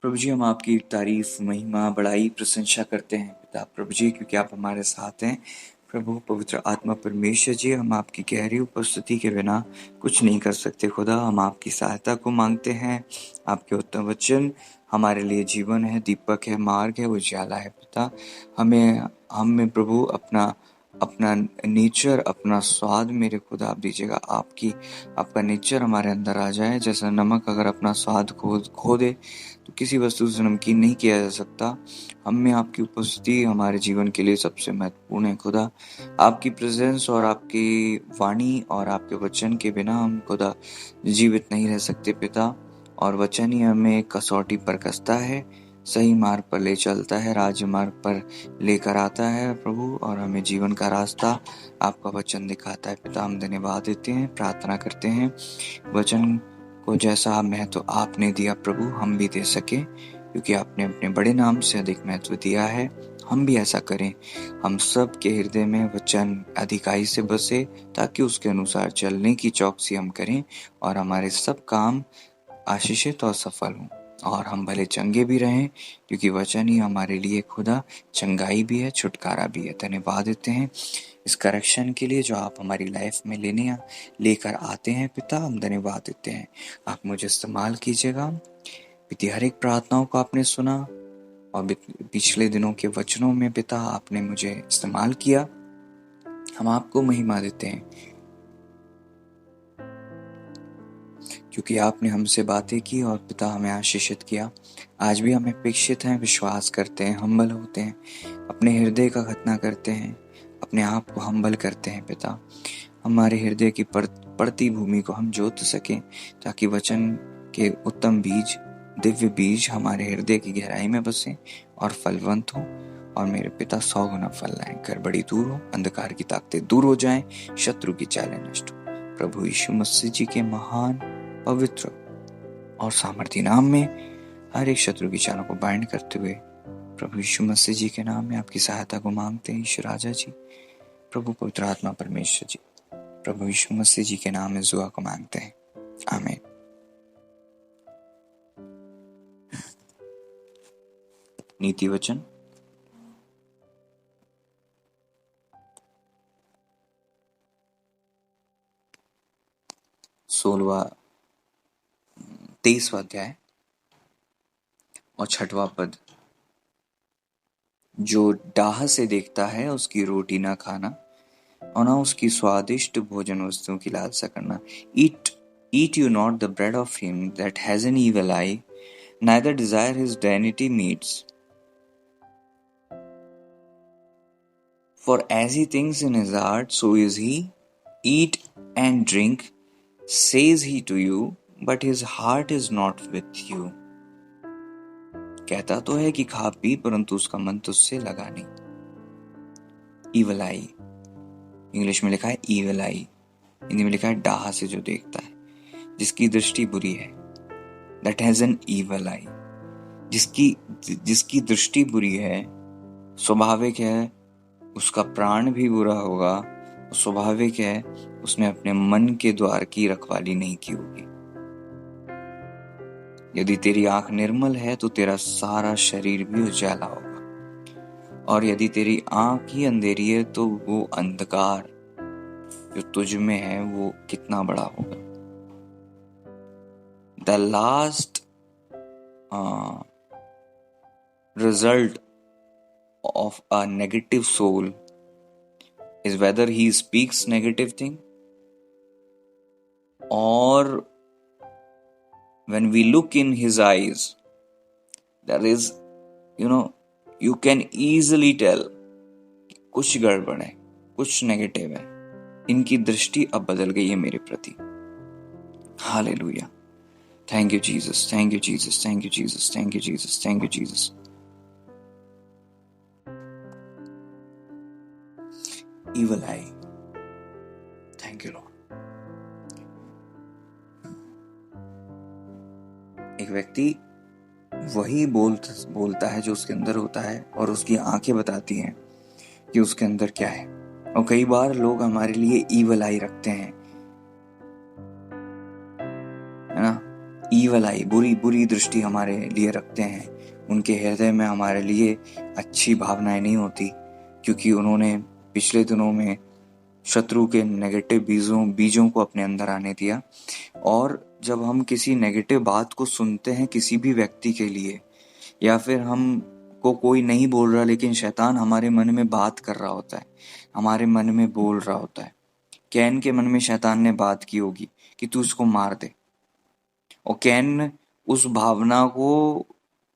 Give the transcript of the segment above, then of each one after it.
प्रभु जी, हम आपकी तारीफ, महिमा, बड़ाई, प्रशंसा करते हैं पिता प्रभु जी, क्योंकि आप हमारे साथ हैं। प्रभु पवित्र आत्मा परमेश्वर जी, हम आपकी गहरी उपस्थिति के बिना कुछ नहीं कर सकते खुदा। हम आपकी सहायता को मांगते हैं। आपके उत्तम वचन हमारे लिए जीवन है, दीपक है, मार्ग है, उजाला है पिता। हमें प्रभु अपना नेचर, अपना स्वाद मेरे खुदा आप दीजिएगा। आपका नेचर हमारे अंदर आ जाए। जैसा नमक अगर अपना स्वाद खो दे तो किसी वस्तु से नमकीन नहीं किया जा सकता। हम में आपकी उपस्थिति हमारे जीवन के लिए सबसे महत्वपूर्ण है खुदा। आपकी प्रेजेंस और आपकी वाणी और आपके वचन के बिना हम खुदा जीवित नहीं रह सकते पिता। और वचन ही हमें कसौटी पर कसता है, सही मार्ग पर ले चलता है, राजमार्ग पर लेकर आता है प्रभु, और हमें जीवन का रास्ता आपका वचन दिखाता है पिता। हम धन्यवाद देते हैं, प्रार्थना करते हैं वचन को जैसा महत्व आपने दिया प्रभु हम भी दे सके, क्योंकि आपने अपने बड़े नाम से अधिक महत्व दिया है। हम भी ऐसा करें। हम सब के हृदय में वचन अधिकाई से बसे, ताकि उसके अनुसार चलने की चौकसी हम करें और हमारे सब काम आशीषित और सफल हों, और हम भले चंगे भी रहें, क्योंकि वचन ही हमारे लिए खुदा चंगाई भी है, छुटकारा भी है। धन्यवाद देते हैं इस करेक्शन के लिए जो आप हमारी लाइफ में लेकर आते हैं पिता। हम धन्यवाद देते हैं। आप मुझे इस्तेमाल कीजिएगा। पिता, हर एक प्रार्थनाओं को आपने सुना, और पिछले दिनों के वचनों में पिता आपने मुझे इस्तेमाल किया। हम आपको महिमा देते हैं, क्योंकि आपने हमसे बातें की और पिता हमें आशीषित किया। आज भी हमें अपेक्षित हैं, विश्वास करते हैं, हम्बल होते हैं, अपने हृदय का खतना करते हैं, अपने आप को हम्बल करते हैं पिता। हमारे हृदय की पड़ती भूमि को हम जोत सकें, ताकि वचन के उत्तम बीज, दिव्य बीज हमारे हृदय की गहराई में बसे और फलवंत हो, और मेरे पिता 100 गुना फल लाएं। गड़बड़ी दूर हो, अंधकार की ताकतें दूर हो जाएं, शत्रु की चालें नष्ट हो। प्रभु यीशु मसीह जी के महान, पवित्र और सामर्थी नाम में हर एक शत्रु की चालों को बाइंड करते हुए प्रभु यीशु मसीह जी के नाम में आपकी सहायता को मांगते हैं। ईश्वर राजा जी, प्रभु पवित्र आत्मा परमेश्वर जी, प्रभु यीशु मसीह जी के नाम में दुआ को मांगते हैं। आमीन। नीति वचन 23वां अध्याय और 6वां पद। जो डाह से देखता है उसकी रोटी ना खाना, और ना उसकी स्वादिष्ट भोजन वस्तुओं की लालसा करना। Eat you not the bread of him that has an evil eye, neither desire his vanity meats. For as he thinks in his heart, so is he. Eat and drink, says he to you, but his heart is not with you. कहता तो है कि खा P, परंतु उसका मन तुझसे लगा नहीं। Evil eye, इंग्लिश में लिखा है evil eye, हिंदी में लिखा है डाह से जो देखता है, जिसकी दृष्टि बुरी है। That has an evil eye, जिसकी दृष्टि बुरी है, स्वाभाविक है उसका प्राण भी बुरा होगा। स्वाभाविक है उसने अपने मन के द्वार की रखवाली नहीं की होगी। यदि तेरी आंख निर्मल है तो तेरा सारा शरीर भी उजाला होगा, और यदि तेरी आंख ही अंधेरी है तो वो अंधकार जो तुझ में है वो कितना बड़ा होगा। The last result of a negative soul is whether he speaks negative thing, or when we look in his eyes, there is, you can easily tell कुछ गड़बड़ है, कुछ नेगेटिव है। इनकी दृष्टि अब बदल गई है मेरे प्रति। Hallelujah. Thank you Jesus, thank you Jesus, thank you Jesus, thank you Jesus, thank you Jesus. Evil eye. Thank you Lord. एक व्यक्ति वही बोलता है जो उसके अंदर होता है, और उसकी आंखें बताती हैं कि उसके अंदर क्या है। और कई बार लोग हमारे लिए ईवल आई रखते हैं, है ना। ईवल आई, बुरी बुरी दृष्टि हमारे लिए रखते हैं। उनके हृदय में हमारे लिए अच्छी भावनाएं नहीं होती, क्योंकि उन्होंने पिछले दिनों में शत्रु के नेगेटिव बीजों को अपने अंदर आने दिया। और जब हम किसी नेगेटिव बात को सुनते हैं किसी भी व्यक्ति के लिए, या फिर हम को कोई नहीं बोल रहा लेकिन शैतान हमारे मन में बात कर रहा होता है, हमारे मन में बोल रहा होता है। कैन के मन में शैतान ने बात की होगी कि तू उसको मार दे, और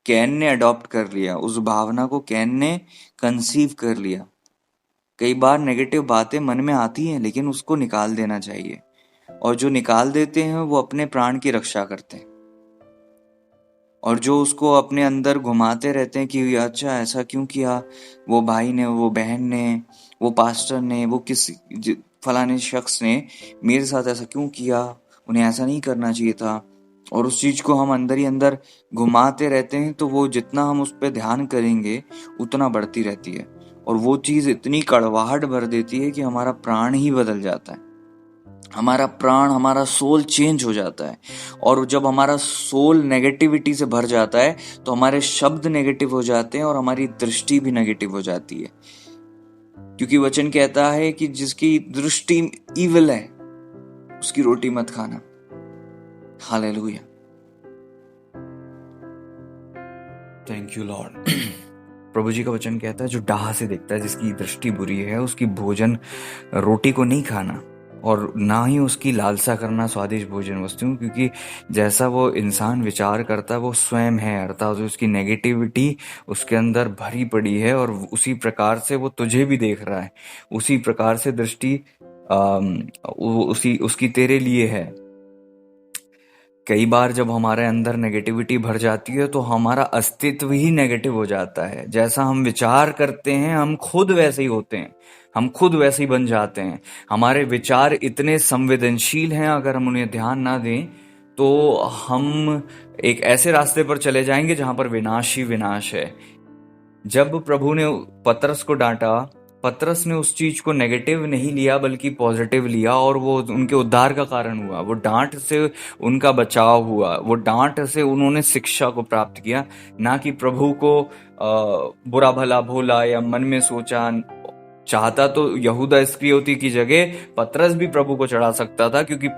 कैन ने अडॉप्ट कर लिया, उस भावना को कैन ने कंसीव कर लिया। कई बार नेगेटिव बातें मन में आती हैं, लेकिन उसको निकाल देना चाहिए, और जो निकाल देते हैं वो अपने प्राण की रक्षा करते हैं। और जो उसको अपने अंदर घुमाते रहते हैं कि अच्छा ऐसा क्यों किया, वो भाई ने, वो बहन ने, वो पास्टर ने, वो फलाने शख्स ने मेरे साथ ऐसा क्यों किया, उन्हें ऐसा नहीं करना चाहिए था। और उस चीज को हम अंदर ही अंदर घुमाते रहते हैं, तो वो जितना हम उस पर ध्यान करेंगे उतना बढ़ती रहती है, और वो चीज इतनी कड़वाहट भर देती है कि हमारा प्राण ही बदल जाता है। हमारा सोल चेंज हो जाता है। और जब हमारा सोल नेगेटिविटी से भर जाता है तो हमारे शब्द नेगेटिव हो जाते हैं और हमारी दृष्टि भी नेगेटिव हो जाती है, क्योंकि वचन कहता है कि जिसकी दृष्टि ईविल है उसकी रोटी मत खाना। Hallelujah, thank you Lord. प्रभु जी का वचन कहता है जो डाह से देखता है, जिसकी दृष्टि बुरी है, उसकी भोजन रोटी को नहीं खाना, और ना ही उसकी लालसा करना स्वादिष्ट भोजन वस्तुओं, क्योंकि जैसा वो इंसान विचार करता है वो स्वयं है, अर्थात उसकी नेगेटिविटी उसके अंदर भरी पड़ी है, और उसी प्रकार से वो तुझे भी देख रहा है, उसी प्रकार से दृष्टि उसकी तेरे लिए है। कई बार जब हमारे अंदर नेगेटिविटी भर जाती है तो हमारा अस्तित्व ही नेगेटिव हो जाता है। जैसा हम विचार करते हैं हम खुद वैसे ही होते हैं, हम खुद वैसे ही बन जाते हैं। हमारे विचार इतने संवेदनशील हैं, अगर हम उन्हें ध्यान ना दें तो हम एक ऐसे रास्ते पर चले जाएंगे जहां पर विनाश ही विनाश है। जब प्रभु ने पतरस को डांटा, पतरस ने उस चीज को नेगेटिव नहीं लिया बल्कि पॉजिटिव लिया, और वो उनके उद्धार का कारण हुआ। वो डांट से उनका बचाव हुआ, वो डांट से उन्होंने शिक्षा को प्राप्त किया, ना कि प्रभु को बुरा भला भोला या मन में सोचा। चाहता तो यहूदा इस्करियोती की जगह पतरस भी प्रभु को चढ़ा सकता था, क्योंकि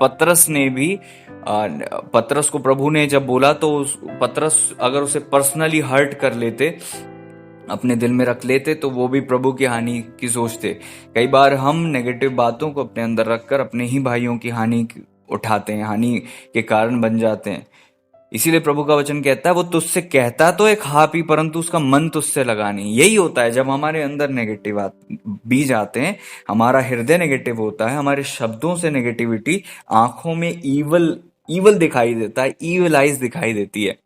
पतरस को प्रभु ने जब बोला तो पतरस अगर उसे पर्सनली हर्ट कर लेते, अपने दिल में रख लेते, तो वो भी प्रभु की हानि की सोचते। कई बार हम नेगेटिव बातों को अपने अंदर रखकर अपने ही भाइयों की हानि उठाते हैं, हानि के कारण बन जाते हैं। इसीलिए प्रभु का वचन कहता है वो तुझसे कहता तो है खा पी, परंतु उसका मन तुझसे लगा नहीं। यही होता है जब हमारे अंदर नेगेटिव बीज आते हैं, हमारा हृदय नेगेटिव होता है, हमारे शब्दों से नेगेटिविटी, आंखों में ईवल दिखाई देता है, ईवल आइज दिखाई देती है।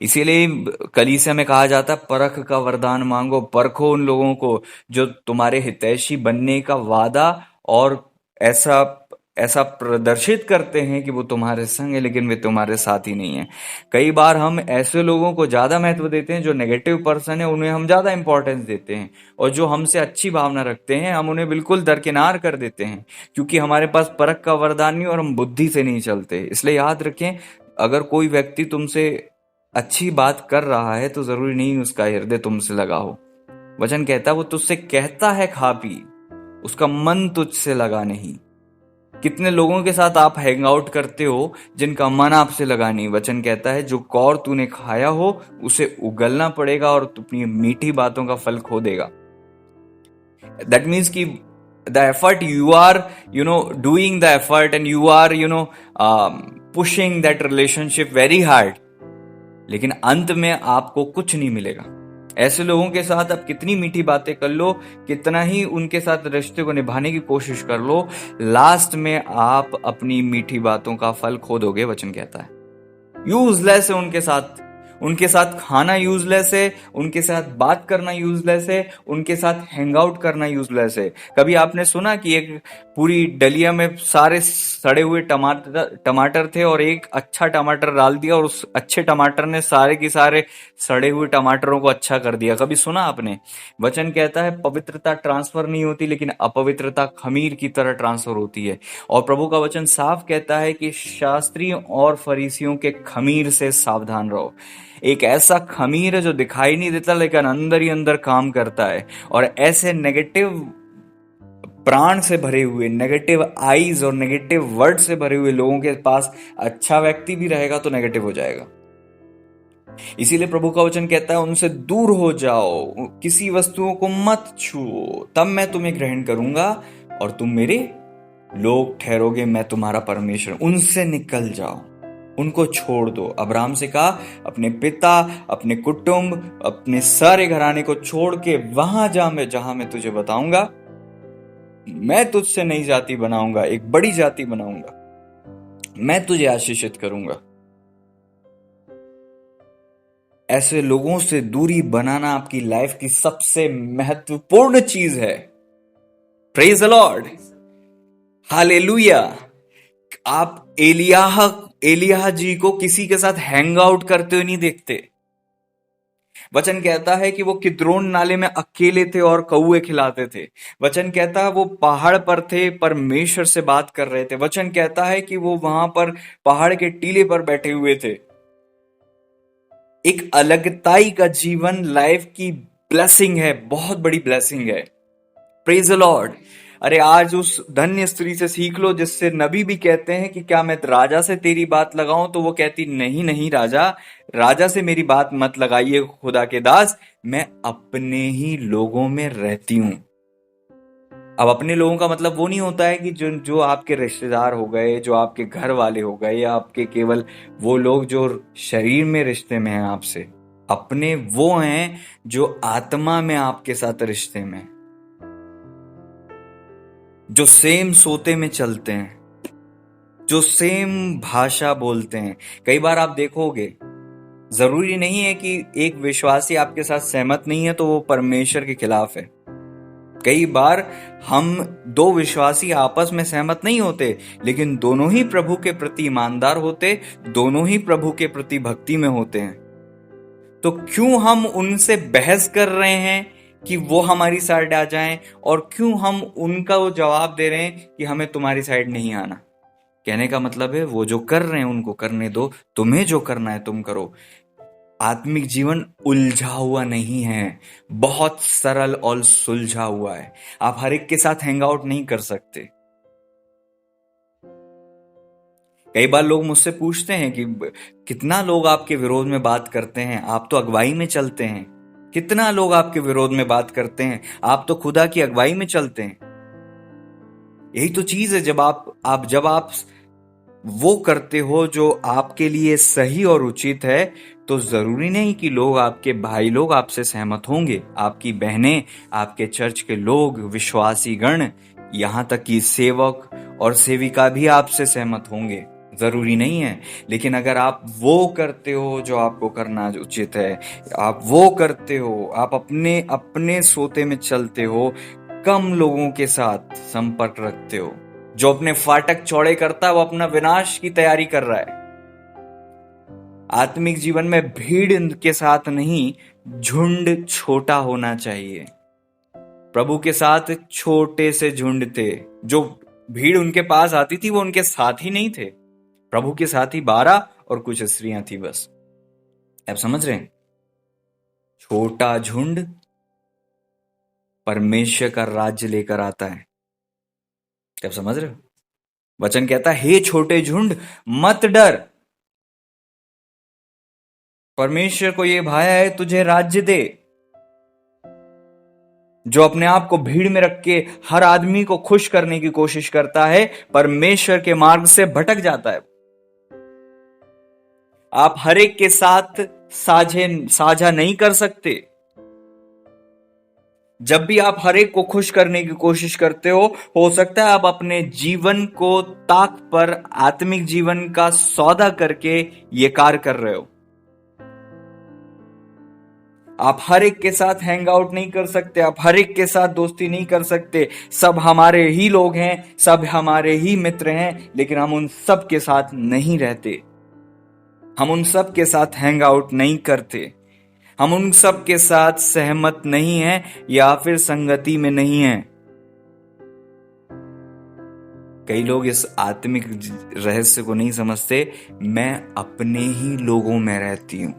इसीलिए कलीसिया में कहा जाता है परख का वरदान मांगो, परखो उन लोगों को जो तुम्हारे हितैषी बनने का वादा और ऐसा प्रदर्शित करते हैं कि वो तुम्हारे संग है, लेकिन वे तुम्हारे साथ ही नहीं है। कई बार हम ऐसे लोगों को ज्यादा महत्व देते हैं, जो नेगेटिव पर्सन है उन्हें हम ज्यादा इंपॉर्टेंस देते हैं, और जो हमसे अच्छी भावना रखते हैं हम उन्हें बिल्कुल दरकिनार कर देते हैं, क्योंकि हमारे पास परख का वरदान नहीं और हम बुद्धि से नहीं चलते। इसलिए याद रखें, अगर कोई व्यक्ति तुमसे अच्छी बात कर रहा है तो जरूरी नहीं उसका हृदय तुमसे लगा हो। वचन कहता है वो तुझसे कहता है खा पी, उसका मन तुझसे लगा नहीं। कितने लोगों के साथ आप हैंग आउट करते हो जिनका मन आपसे लगा नहीं। वचन कहता है जो कौर तूने खाया हो उसे उगलना पड़ेगा और तू अपनी मीठी बातों का फल खो देगा। दैट मीन्स कि the effort you are doing the effort and you are pushing that relationship very hard, लेकिन अंत में आपको कुछ नहीं मिलेगा। ऐसे लोगों के साथ आप कितनी मीठी बातें कर लो, कितना ही उनके साथ रिश्ते को निभाने की कोशिश कर लो, लास्ट में आप अपनी मीठी बातों का फल खो दोगे। वचन कहता है यूजलेस है उनके साथ, उनके साथ खाना यूजलेस है, उनके साथ बात करना यूजलेस है, उनके साथ हैंग आउट करना यूजलेस है। कभी आपने सुना कि एक पूरी डलिया में सारे सड़े हुए टमाटर टमाटर थे और एक अच्छा टमाटर डाल दिया और उस अच्छे टमाटर ने सारे के सारे सड़े हुए टमाटरों को अच्छा कर दिया? कभी सुना आपने? वचन कहता है पवित्रता ट्रांसफर नहीं होती, लेकिन अपवित्रता खमीर की तरह ट्रांसफर होती है। और प्रभु का वचन साफ कहता है कि शास्त्रियों और फरीसियों के खमीर से सावधान रहो। एक ऐसा खमीर है जो दिखाई नहीं देता लेकिन अंदर ही अंदर काम करता है। और ऐसे नेगेटिव प्राण से भरे हुए, नेगेटिव आईज और नेगेटिव वर्ड से भरे हुए लोगों के पास अच्छा व्यक्ति भी रहेगा तो नेगेटिव हो जाएगा। इसीलिए प्रभु का वचन कहता है उनसे दूर हो जाओ, किसी वस्तुओं को मत छुओ, तब मैं तुम्हें ग्रहण करूंगा और तुम मेरे लोग ठहरोगे, मैं तुम्हारा परमेश्वर। उनसे निकल जाओ, उनको छोड़ दो। अब्राहम से कहा अपने पिता, अपने कुटुंब, अपने सारे घराने को छोड़ के वहां जा, मैं जहां मैं तुझे बताऊंगा। मैं तुझसे नई जाति बनाऊंगा, एक बड़ी जाति बनाऊंगा, मैं तुझे आशीषित करूंगा। ऐसे लोगों से दूरी बनाना आपकी लाइफ की सबसे महत्वपूर्ण चीज है। Praise the Lord, hallelujah. आप एलियाह जी को किसी के साथ हैंग आउट करते हुए नहीं देखते। वचन कहता है कि वो किद्रोन नाले में अकेले थे और कौए खिलाते थे। वचन कहता है वो पहाड़ पर थे, परमेश्वर से बात कर रहे थे। वचन कहता है कि वो वहां पर पहाड़ के टीले पर बैठे हुए थे। एक अलगताई का जीवन लाइफ की ब्लेसिंग है, बहुत बड़ी ब्लेसिंग है। Praise the Lord. अरे आज उस धन्य स्त्री से सीख लो जिससे नबी भी कहते हैं कि क्या मैं राजा से तेरी बात लगाऊं, तो वो कहती नहीं नहीं राजा, राजा से मेरी बात मत लगाइए खुदा के दास, मैं अपने ही लोगों में रहती हूं। अब अपने लोगों का मतलब वो नहीं होता है कि जो जो आपके रिश्तेदार हो गए, जो आपके घर वाले हो गए, या आपके केवल वो लोग जो शरीर में रिश्ते में हैं आपसे। अपने वो हैं जो आत्मा में आपके साथ रिश्ते में, जो सेम सोते में चलते हैं, जो सेम भाषा बोलते हैं। कई बार आप देखोगे, जरूरी नहीं है कि एक विश्वासी आपके साथ सहमत नहीं है तो वो परमेश्वर के खिलाफ है। कई बार हम दो विश्वासी आपस में सहमत नहीं होते, लेकिन दोनों ही प्रभु के प्रति ईमानदार होते, दोनों ही प्रभु के प्रति भक्ति में होते हैं। तो क्यों हम उनसे बहस कर रहे हैं कि वो हमारी साइड आ जाएं, और क्यों हम उनका वो जवाब दे रहे हैं कि हमें तुम्हारी साइड नहीं आना? कहने का मतलब है वो जो कर रहे हैं उनको करने दो, तुम्हें जो करना है तुम करो। आत्मिक जीवन उलझा हुआ नहीं है, बहुत सरल और सुलझा हुआ है। आप हर एक के साथ हैंग आउट नहीं कर सकते। कई बार लोग मुझसे पूछते हैं कि कितना लोग आपके विरोध में बात करते हैं, आप तो अगुवाई में चलते हैं। कितना लोग आपके विरोध में बात करते हैं, आप तो खुदा की अगुवाई में चलते हैं। यही तो चीज है, जब आप वो करते हो जो आपके लिए सही और उचित है, तो जरूरी नहीं कि लोग, आपके भाई लोग आपसे सहमत होंगे, आपकी बहनें, आपके चर्च के लोग, विश्वासी गण, यहां तक कि सेवक और सेविका भी आपसे सहमत होंगे, जरूरी नहीं है। लेकिन अगर आप वो करते हो जो आपको करना उचित है, आप वो करते हो, आप अपने अपने सोते में चलते हो, कम लोगों के साथ संपर्क रखते हो, जो अपने फाटक चौड़े करता है वो अपना विनाश की तैयारी कर रहा है। आत्मिक जीवन में भीड़ के साथ नहीं, झुंड छोटा होना चाहिए। प्रभु के साथ छोटे से झुंड थे। जो भीड़ उनके पास आती थी वो उनके साथ ही नहीं थे। प्रभु के साथ ही 12 और कुछ स्त्रियां थी बस। आप समझ रहे हैं? छोटा झुंड परमेश्वर का राज्य लेकर आता है। आप समझ रहे हो? वचन कहता है हे छोटे झुंड मत डर, परमेश्वर को यह भाया है तुझे राज्य दे। जो अपने आप को भीड़ में रख के हर आदमी को खुश करने की कोशिश करता है, परमेश्वर के मार्ग से भटक जाता है। आप हर एक के साथ साझा नहीं कर सकते। जब भी आप हर एक को खुश करने की कोशिश करते हो सकता है आप अपने जीवन को ताक पर आत्मिक जीवन का सौदा करके ये कार्य कर रहे हो। आप हर एक के साथ हैंग आउट नहीं कर सकते, आप हर एक के साथ दोस्ती नहीं कर सकते। सब हमारे ही लोग हैं, सब हमारे ही मित्र हैं, लेकिन हम उन सब के साथ नहीं रहते, हम उन सब के साथ हैंग आउट नहीं करते, हम उन सब के साथ सहमत नहीं हैं या फिर संगति में नहीं हैं। कई लोग इस आत्मिक रहस्य को नहीं समझते। मैं अपने ही लोगों में रहती हूं,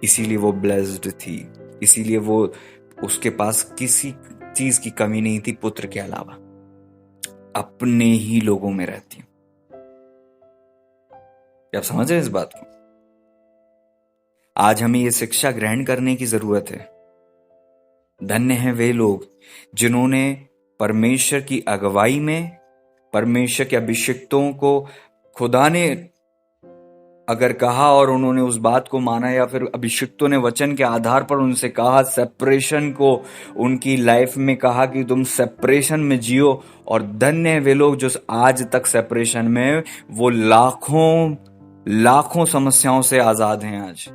इसीलिए वो ब्लेस्ड थी, इसीलिए वो उसके पास किसी चीज की कमी नहीं थी पुत्र के अलावा। अपने ही लोगों में रहती हूं। क्या आप समझ रहे हैं इस बात को? आज हमें ये शिक्षा ग्रहण करने की जरूरत है। धन्य हैं वे लोग जिन्होंने परमेश्वर की अगुवाई में, परमेश्वर के अभिषिक्तों को खुदा ने अगर कहा और उन्होंने उस बात को माना, या फिर अभिषिक्तों ने वचन के आधार पर उनसे कहा, सेपरेशन को उनकी लाइफ में कहा कि तुम सेपरेशन में जियो। और धन्य है वे लोग जो आज तक सेपरेशन में, वो लाखों समस्याओं से आजाद हैं आज,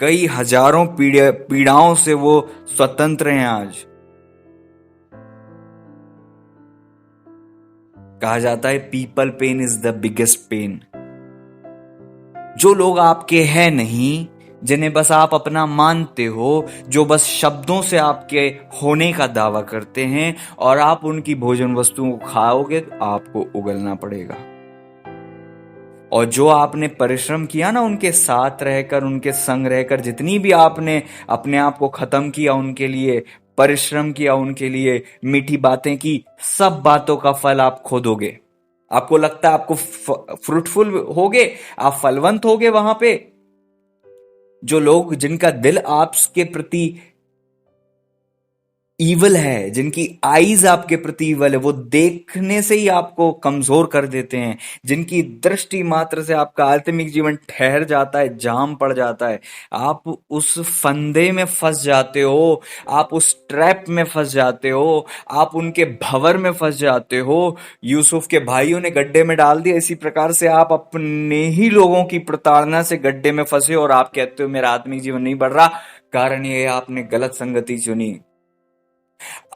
कई हजारों पीड़ाओं से वो स्वतंत्र हैं आज। कहा जाता है people pain is the biggest pain. जो लोग आपके हैं नहीं, जिन्हें बस आप अपना मानते हो, जो बस शब्दों से आपके होने का दावा करते हैं, और आप उनकी भोजन वस्तुओं को खाओगे तो आपको उगलना पड़ेगा। और जो आपने परिश्रम किया ना उनके साथ रहकर, उनके संग रहकर, जितनी भी आपने अपने आप को खत्म किया उनके लिए, परिश्रम किया उनके लिए, मीठी बातें की, सब बातों का फल आप खो दोगे। आपको लगता है आपको फ्रूटफुल होगे, आप फलवंत होगे वहां पे। जो लोग जिनका दिल आपके प्रति ईवल है, जिनकी आईज आपके प्रति ईवल है, वो देखने से ही आपको कमजोर कर देते हैं, जिनकी दृष्टि मात्र से आपका आत्मिक जीवन ठहर जाता है, जाम पड़ जाता है, आप उस फंदे में फंस जाते हो, आप उस ट्रैप में फंस जाते हो, आप उनके भंवर में फंस जाते हो। यूसुफ के भाइयों ने गड्ढे में डाल दिया, इसी प्रकार से आप अपने ही लोगों की प्रताड़ना से गड्ढे में फंसे और आप कहते हो मेरा आत्मिक जीवन नहीं बढ़ रहा। कारण ये आपने गलत संगति चुनी।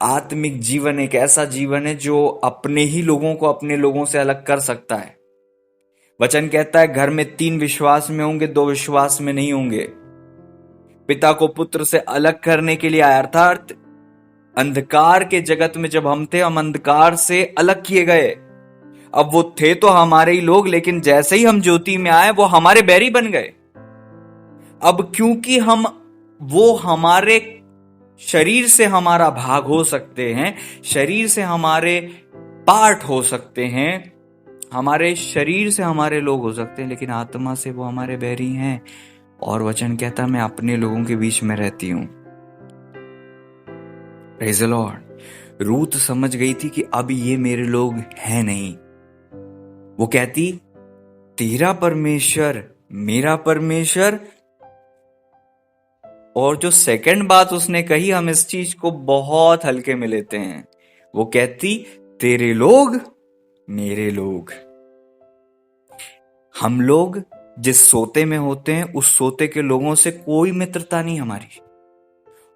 आत्मिक जीवन एक ऐसा जीवन है जो अपने ही लोगों को अपने लोगों से अलग कर सकता है। वचन कहता है घर में 3 विश्वास में होंगे, 2 विश्वास में नहीं होंगे। पिता को पुत्र से अलग करने के लिए आया, अर्थात अंधकार के जगत में जब हम थे, हम अंधकार से अलग किए गए। अब वो थे तो हमारे ही लोग, लेकिन जैसे ही हम ज्योति में आए वो हमारे बैरी बन गए। अब क्योंकि वो हमारे शरीर से हमारा भाग हो सकते हैं, शरीर से हमारे पार्ट हो सकते हैं, हमारे शरीर से हमारे लोग हो सकते हैं, लेकिन आत्मा से वो हमारे बैरी हैं। और वचन कहता मैं अपने लोगों के बीच में रहती हूं। Praise the Lord. रूथ समझ गई थी कि अब ये मेरे लोग हैं नहीं। वो कहती तेरा परमेश्वर मेरा परमेश्वर। और जो सेकंड बात उसने कही, हम इस चीज को बहुत हल्के में लेते हैं। वो कहती तेरे लोग मेरे लोग। हम लोग जिस सोते में होते हैं, उस सोते के लोगों से कोई मित्रता नहीं हमारी,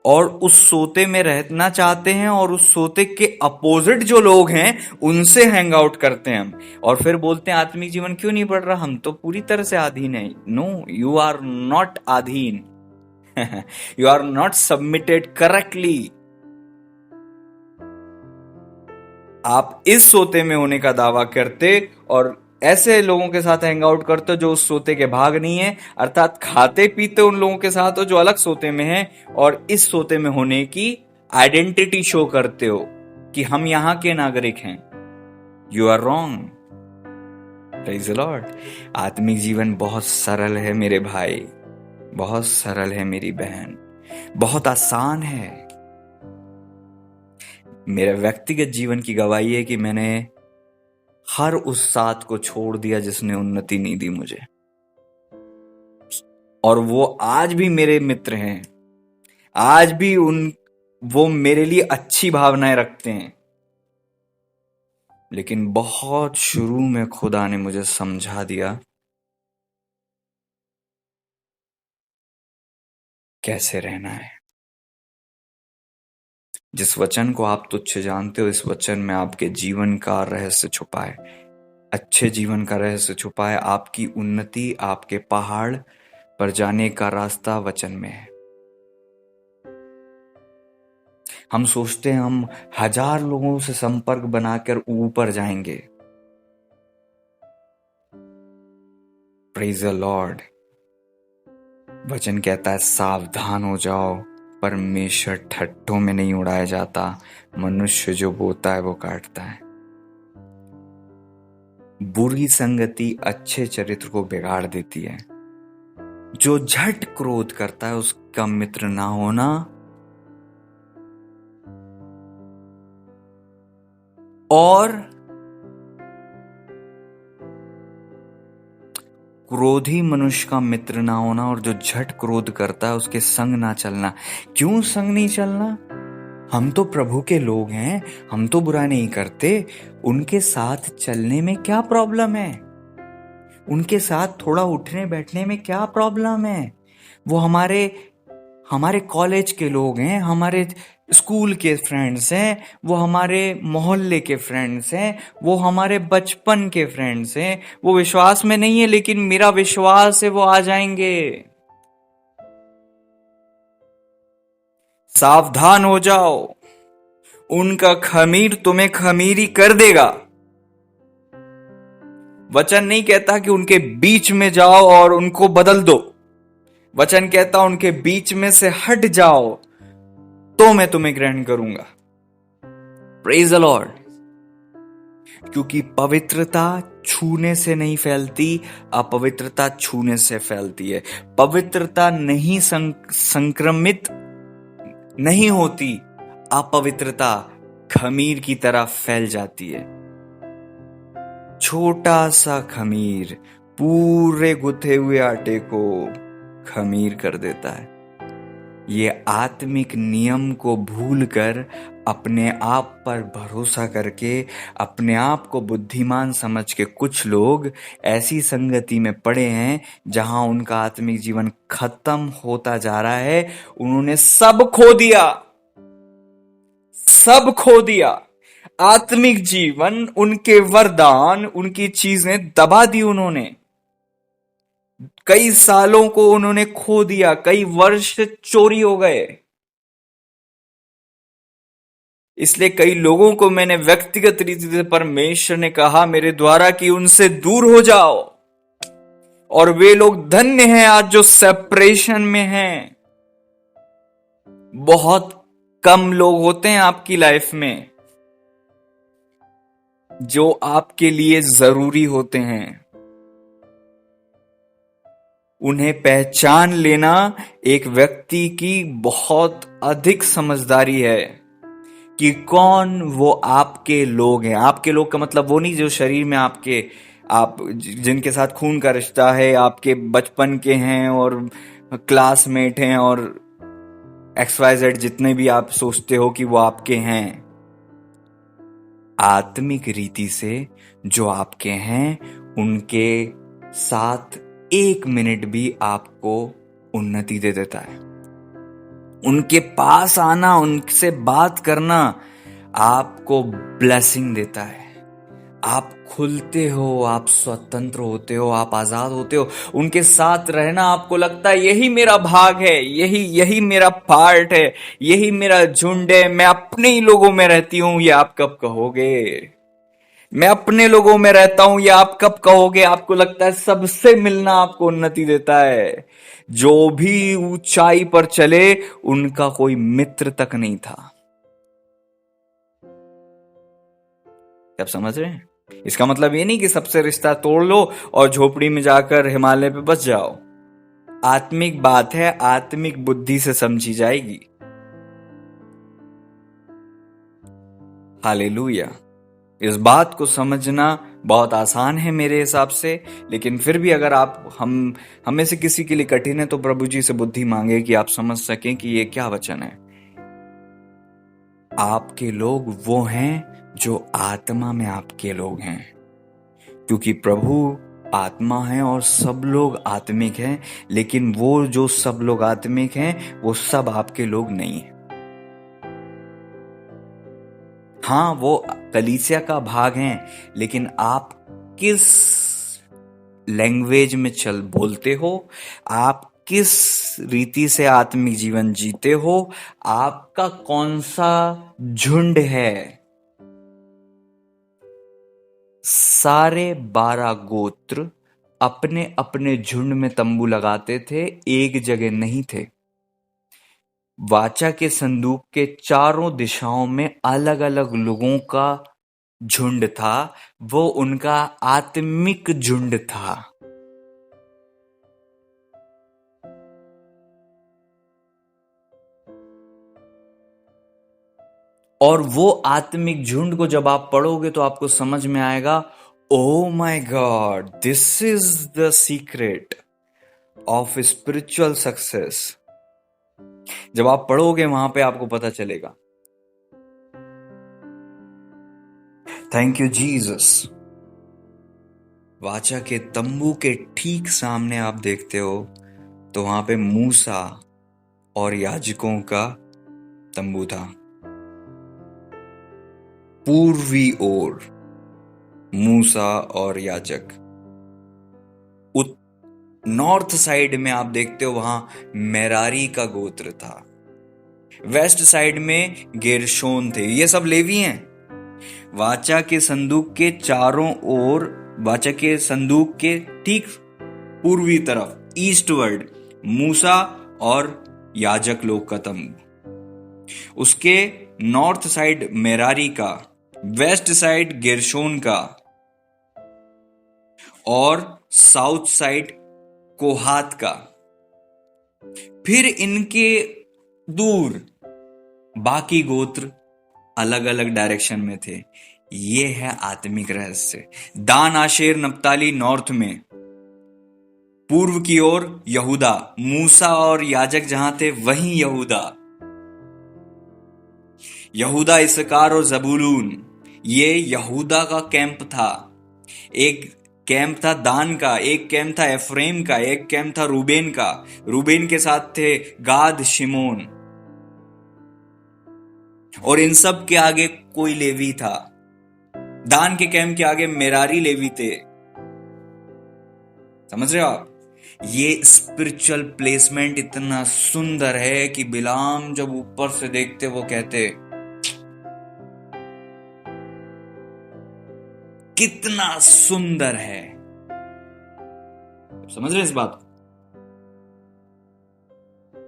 और उस सोते में रहना चाहते हैं, और उस सोते के अपोजिट जो लोग हैं उनसे हैंग आउट करते हैं हम। और फिर बोलते हैं आत्मिक जीवन क्यों नहीं बढ़ रहा, हम तो पूरी तरह से अधीन है। नो, यू आर नॉट अधीन। You are not submitted correctly. आप इस सोते में होने का दावा करते और ऐसे लोगों के साथ हैंग आउट करते हो जो उस सोते के भाग नहीं है, अर्थात खाते पीते उन लोगों के साथ हो जो अलग सोते में हैं, और इस सोते में होने की आइडेंटिटी शो करते हो कि हम यहां के नागरिक हैं। You are wrong. Praise the Lord. आत्मिक जीवन बहुत सरल है मेरे भाई, बहुत सरल है मेरी बहन, बहुत आसान है। मेरे व्यक्तिगत जीवन की गवाही है कि मैंने हर उस साथ को छोड़ दिया जिसने उन्नति नहीं दी मुझे, और वो आज भी मेरे मित्र हैं, आज भी वो मेरे लिए अच्छी भावनाएं रखते हैं। लेकिन बहुत शुरू में खुदा ने मुझे समझा दिया कैसे रहना है। जिस वचन को आप तुच्छ जानते हो, इस वचन में आपके जीवन का रहस्य छुपा है, अच्छे जीवन का रहस्य छुपा है। आपकी उन्नति, आपके पहाड़ पर जाने का रास्ता वचन में है। हम सोचते हैं हम 1000 लोगों से संपर्क बनाकर ऊपर जाएंगे। Praise the Lord. वचन कहता है सावधान हो जाओ, परमेश्वर ठट्ठों में नहीं उड़ाया जाता, मनुष्य जो बोता है वो काटता है। बुरी संगति अच्छे चरित्र को बिगाड़ देती है। जो झट क्रोध करता है उसका मित्र ना होना। और क्रोधी मनुष्य का मित्र ना होना, और जो झट क्रोध करता है उसके संग ना चलना। क्यों संग नहीं चलना? हम तो प्रभु के लोग हैं, हम तो बुरा नहीं करते। उनके साथ चलने में क्या प्रॉब्लम है? उनके साथ थोड़ा उठने बैठने में क्या प्रॉब्लम है? वो हमारे कॉलेज के लोग हैं, हमारे स्कूल के फ्रेंड्स हैं, वो हमारे मोहल्ले के फ्रेंड्स हैं, वो हमारे बचपन के फ्रेंड्स हैं। वो विश्वास में नहीं है, लेकिन मेरा विश्वास है वो आ जाएंगे। सावधान हो जाओ, उनका खमीर तुम्हें खमीरी कर देगा। वचन नहीं कहता कि उनके बीच में जाओ और उनको बदल दो। वचन कहता उनके बीच में से हट जाओ तो मैं तुम्हें ग्रहण करूंगा। Praise the Lord. क्योंकि पवित्रता छूने से नहीं फैलती, अपवित्रता छूने से फैलती है। पवित्रता नहीं संक्रमित नहीं होती, अपवित्रता खमीर की तरह फैल जाती है। छोटा सा खमीर पूरे गुथे हुए आटे को खमीर कर देता है। ये आत्मिक नियम को भूलकर अपने आप पर भरोसा करके अपने आप को बुद्धिमान समझ के कुछ लोग ऐसी संगति में पड़े हैं जहां उनका आत्मिक जीवन खत्म होता जा रहा है। उन्होंने सब खो दिया, सब खो दिया। आत्मिक जीवन, उनके वरदान, उनकी चीजें दबा दी उन्होंने। कई सालों को उन्होंने खो दिया, कई वर्ष चोरी हो गए। इसलिए कई लोगों को मैंने व्यक्तिगत रीति से परमेश्वर ने कहा मेरे द्वारा कि उनसे दूर हो जाओ। और वे लोग धन्य हैं आज जो सेपरेशन में हैं। बहुत कम लोग होते हैं आपकी लाइफ में जो आपके लिए जरूरी होते हैं। उन्हें पहचान लेना एक व्यक्ति की बहुत अधिक समझदारी है कि कौन वो आपके लोग हैं। आपके लोग का मतलब वो नहीं जो शरीर में आप जिनके साथ खून का रिश्ता है, आपके बचपन के हैं और क्लासमेट हैं और XYZ जितने भी आप सोचते हो कि वो आपके हैं। आत्मिक रीति से जो आपके हैं उनके साथ 1 मिनट भी आपको उन्नति दे देता है। उनके पास आना, उनसे बात करना आपको ब्लेसिंग देता है। आप खुलते हो, आप स्वतंत्र होते हो, आप आजाद होते हो। उनके साथ रहना आपको लगता है यही मेरा भाग है, यही मेरा पार्ट है, यही मेरा झुंड है। मैं अपने ही लोगों में रहती हूं, ये आप कब कहोगे? मैं अपने लोगों में रहता हूं, ये आप कब कहोगे? आपको लगता है सबसे मिलना आपको उन्नति देता है। जो भी ऊंचाई पर चले उनका कोई मित्र तक नहीं था। आप समझ रहे हैं? इसका मतलब ये नहीं कि सबसे रिश्ता तोड़ लो और झोपड़ी में जाकर हिमालय पे बस जाओ। आत्मिक बात है, आत्मिक बुद्धि से समझी जाएगी। हालेलुया। इस बात को समझना बहुत आसान है मेरे हिसाब से, लेकिन फिर भी अगर हम में से किसी के लिए कठिन है तो प्रभु जी से बुद्धि मांगे कि आप समझ सकें कि ये क्या वचन है। आपके लोग वो हैं जो आत्मा में आपके लोग हैं, क्योंकि प्रभु आत्मा है और सब लोग आत्मिक हैं, लेकिन वो जो सब लोग आत्मिक हैं वो सब आपके लोग नहीं हैं। हाँ, वो कलीसिया का भाग हैं, लेकिन आप किस लैंग्वेज में बोलते हो, आप किस रीति से आत्मिक जीवन जीते हो, आपका कौन सा झुंड है। सारे 12 गोत्र अपने अपने झुंड में तंबू लगाते थे, एक जगह नहीं थे। वाचा के संदूक के चारों दिशाओं में अलग अलग लोगों का झुंड था, वो उनका आत्मिक झुंड था। और वो आत्मिक झुंड को जब आप पढ़ोगे तो आपको समझ में आएगा, oh my God, this is the secret of spiritual success. जब आप पढ़ोगे वहां पे आपको पता चलेगा। Thank you Jesus. वाचा के तंबू के ठीक सामने आप देखते हो तो वहां पे मूसा और याजकों का तंबू था। पूर्वी ओर मूसा और याजक। नॉर्थ साइड में आप देखते हो वहां मेरारी का गोत्र था। वेस्ट साइड में गेरशोन थे। ये सब लेवी हैं। वाचा के संदूक के चारों ओर, वाचा के संदूक के ठीक पूर्वी तरफ ईस्टवर्ड मूसा और याजक लोग का तंबू। उसके नॉर्थ साइड मेरारी का, वेस्ट साइड गेरशोन का और साउथ साइड कोहात का। फिर इनके दूर बाकी गोत्र अलग अलग डायरेक्शन में थे। ये है आत्मिक रहस्य। दान, आशेर, नप्ताली नॉर्थ में, पूर्व की ओर यहूदा, मूसा और याजक जहां थे वहीं यहूदा। यहूदा, इस्साकार और जबूलून, ये यहूदा का कैंप था। एक कैंप था दान का, एक कैंप था एफ्रेम का, एक कैंप था रूबेन का। रूबेन के साथ थे गाद, शिमोन, और इन सब के आगे कोई लेवी था। दान के कैंप के आगे मेरारी लेवी थे। समझ रहे हो आप? ये स्पिरिचुअल प्लेसमेंट इतना सुंदर है कि बिलाम जब ऊपर से देखते वो कहते, कितना सुंदर है। समझ रहे इस बात को?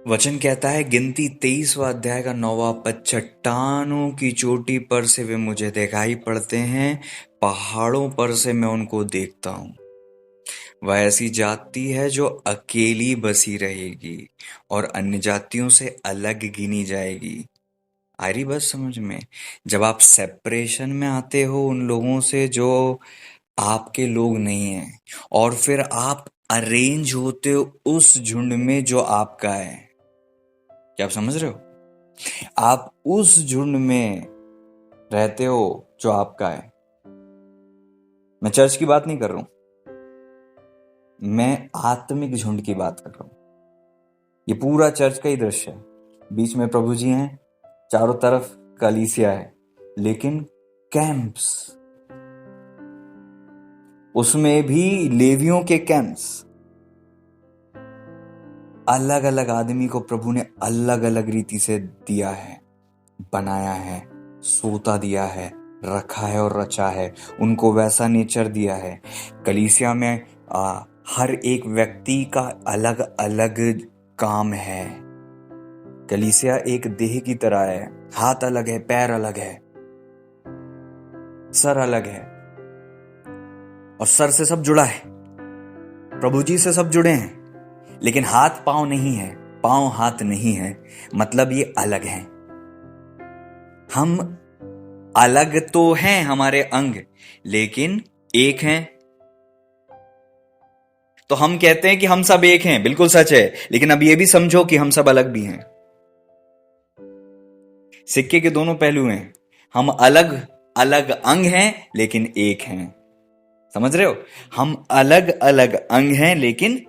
वचन कहता है, गिनती 23वां अध्याय का 9वां पद, चट्टानों की चोटी पर से वे मुझे दिखाई पड़ते हैं, पहाड़ों पर से मैं उनको देखता हूं। वह ऐसी जाति है जो अकेली बसी रहेगी और अन्य जातियों से अलग गिनी जाएगी। आ रही बात समझ में? जब आप सेपरेशन में आते हो उन लोगों से जो आपके लोग नहीं हैं, और फिर आप अरेंज होते हो उस झुंड में जो आपका है। क्या आप समझ रहे हो? आप उस झुंड में रहते हो जो आपका है। मैं चर्च की बात नहीं कर रहा हूं, मैं आत्मिक झुंड की बात कर रहा हूं। ये पूरा चर्च का ही दृश्य है। बीच में प्रभु जी हैं, चारों तरफ कलीसिया है, लेकिन कैंप्स, उसमें भी लेवियों के कैंप्स। अलग अलग आदमी को प्रभु ने अलग अलग रीति से दिया है, बनाया है, सोता दिया है, रखा है और रचा है। उनको वैसा नेचर दिया है। कलीसिया में हर एक व्यक्ति का अलग अलग काम है। कलीसिया एक देह की तरह है। हाथ अलग है, पैर अलग है, सर अलग है, और सर से सब जुड़ा है। प्रभु जी से सब जुड़े हैं, लेकिन हाथ पांव नहीं है, पांव हाथ नहीं है। मतलब ये अलग हैं। हम अलग तो हैं, हमारे अंग, लेकिन एक हैं। तो हम कहते हैं कि हम सब एक हैं, बिल्कुल सच है, लेकिन अब ये भी समझो कि हम सब अलग भी हैं। सिक्के के दोनों पहलू हैं। हम अलग अलग अंग हैं, लेकिन एक हैं। समझ रहे हो? हम अलग अलग अंग हैं लेकिन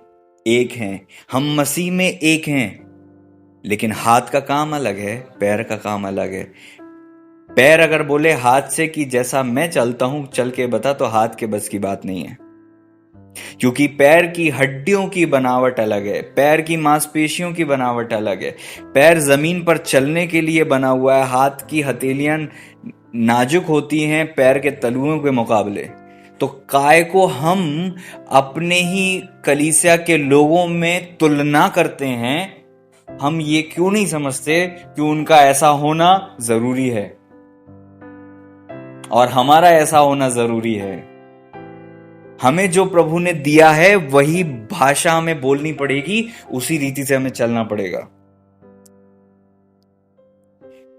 एक हैं। हम मसीह में एक हैं, लेकिन हाथ का काम अलग है, पैर का काम अलग है। पैर अगर बोले हाथ से कि जैसा मैं चलता हूं चल के बता, तो हाथ के बस की बात नहीं है, क्योंकि पैर की हड्डियों की बनावट अलग है, पैर की मांसपेशियों की बनावट अलग है। पैर जमीन पर चलने के लिए बना हुआ है, हाथ की हथेलियां नाजुक होती हैं पैर के तलुओं के मुकाबले। तो काय को हम अपने ही कलीसिया के लोगों में तुलना करते हैं? हम ये क्यों नहीं समझते कि उनका ऐसा होना जरूरी है और हमारा ऐसा होना जरूरी है? हमें जो प्रभु ने दिया है वही भाषा हमें बोलनी पड़ेगी, उसी रीति से हमें चलना पड़ेगा।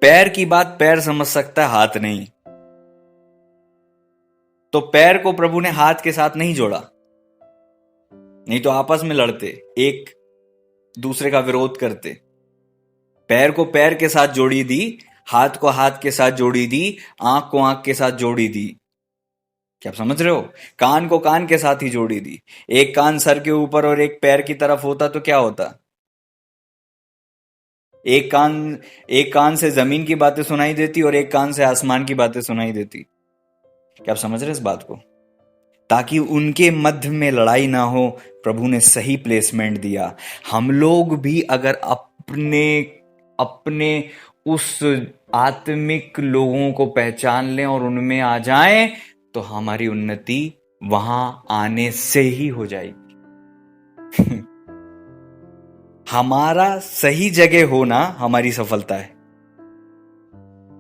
पैर की बात पैर समझ सकता है, हाथ नहीं। तो पैर को प्रभु ने हाथ के साथ नहीं जोड़ा, नहीं तो आपस में लड़ते, एक दूसरे का विरोध करते। पैर को पैर के साथ जोड़ी दी, हाथ को हाथ के साथ जोड़ी दी, आंख को आंख के साथ जोड़ी दी। क्या आप समझ रहे हो? कान को कान के साथ ही जोड़ी दी। एक कान सर के ऊपर और एक पैर की तरफ होता तो क्या होता? एक कान से जमीन की बातें सुनाई देती और एक कान से आसमान की बातें सुनाई देती। क्या आप समझ रहे हैं इस बात को? ताकि उनके मध्य में लड़ाई ना हो, प्रभु ने सही प्लेसमेंट दिया। हम लोग भी अगर अपने अपने उस आत्मिक लोगों को पहचान लें और उनमें आ जाएं, तो हमारी उन्नति वहां आने से ही हो जाएगी। हमारा सही जगह होना हमारी सफलता है।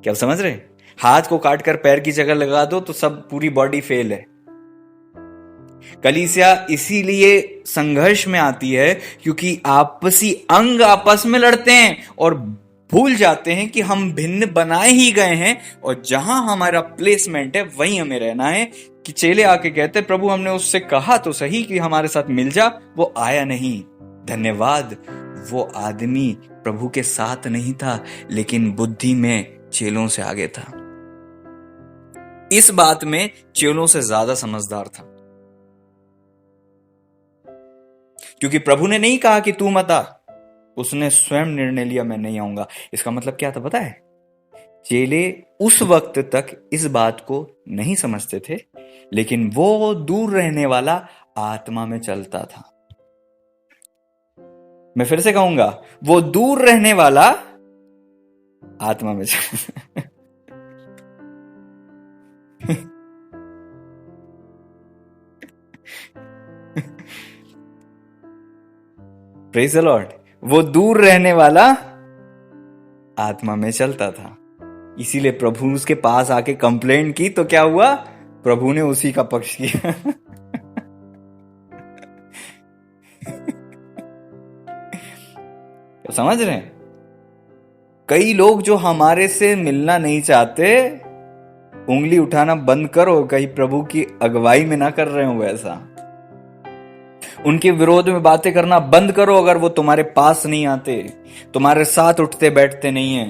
क्या आप समझ रहे? हाथ को काटकर पैर की जगह लगा दो तो सब पूरी बॉडी फेल है। कलीसिया इसीलिए संघर्ष में आती है क्योंकि आपसी अंग आपस में लड़ते हैं और भूल जाते हैं कि हम भिन्न बनाए ही गए हैं और जहां हमारा प्लेसमेंट है वहीं हमें रहना है। कि चेले आके कहते, प्रभु हमने उससे कहा तो सही कि हमारे साथ मिल जा, वो आया नहीं। धन्यवाद, वो आदमी प्रभु के साथ नहीं था लेकिन बुद्धि में चेलों से आगे था। इस बात में चेलों से ज्यादा समझदार था, क्योंकि प्रभु ने नहीं कहा कि तू मत आ, उसने स्वयं निर्णय लिया मैं नहीं आऊंगा। इसका मतलब क्या था पता है? चेले उस वक्त तक इस बात को नहीं समझते थे, लेकिन वो दूर रहने वाला आत्मा में चलता था। मैं फिर से कहूंगा, वो दूर रहने वाला आत्मा में चलता। Praise the Lord. वो दूर रहने वाला आत्मा में चलता था। इसीलिए प्रभु उसके पास आके कंप्लेंट की तो क्या हुआ? प्रभु ने उसी का पक्ष किया। तो समझ रहे हैं? कई लोग जो हमारे से मिलना नहीं चाहते, उंगली उठाना बंद करो, कहीं प्रभु की अगुवाई में ना कर रहे हो ऐसा। उनके विरोध में बातें करना बंद करो अगर वो तुम्हारे पास नहीं आते, तुम्हारे साथ उठते बैठते नहीं है।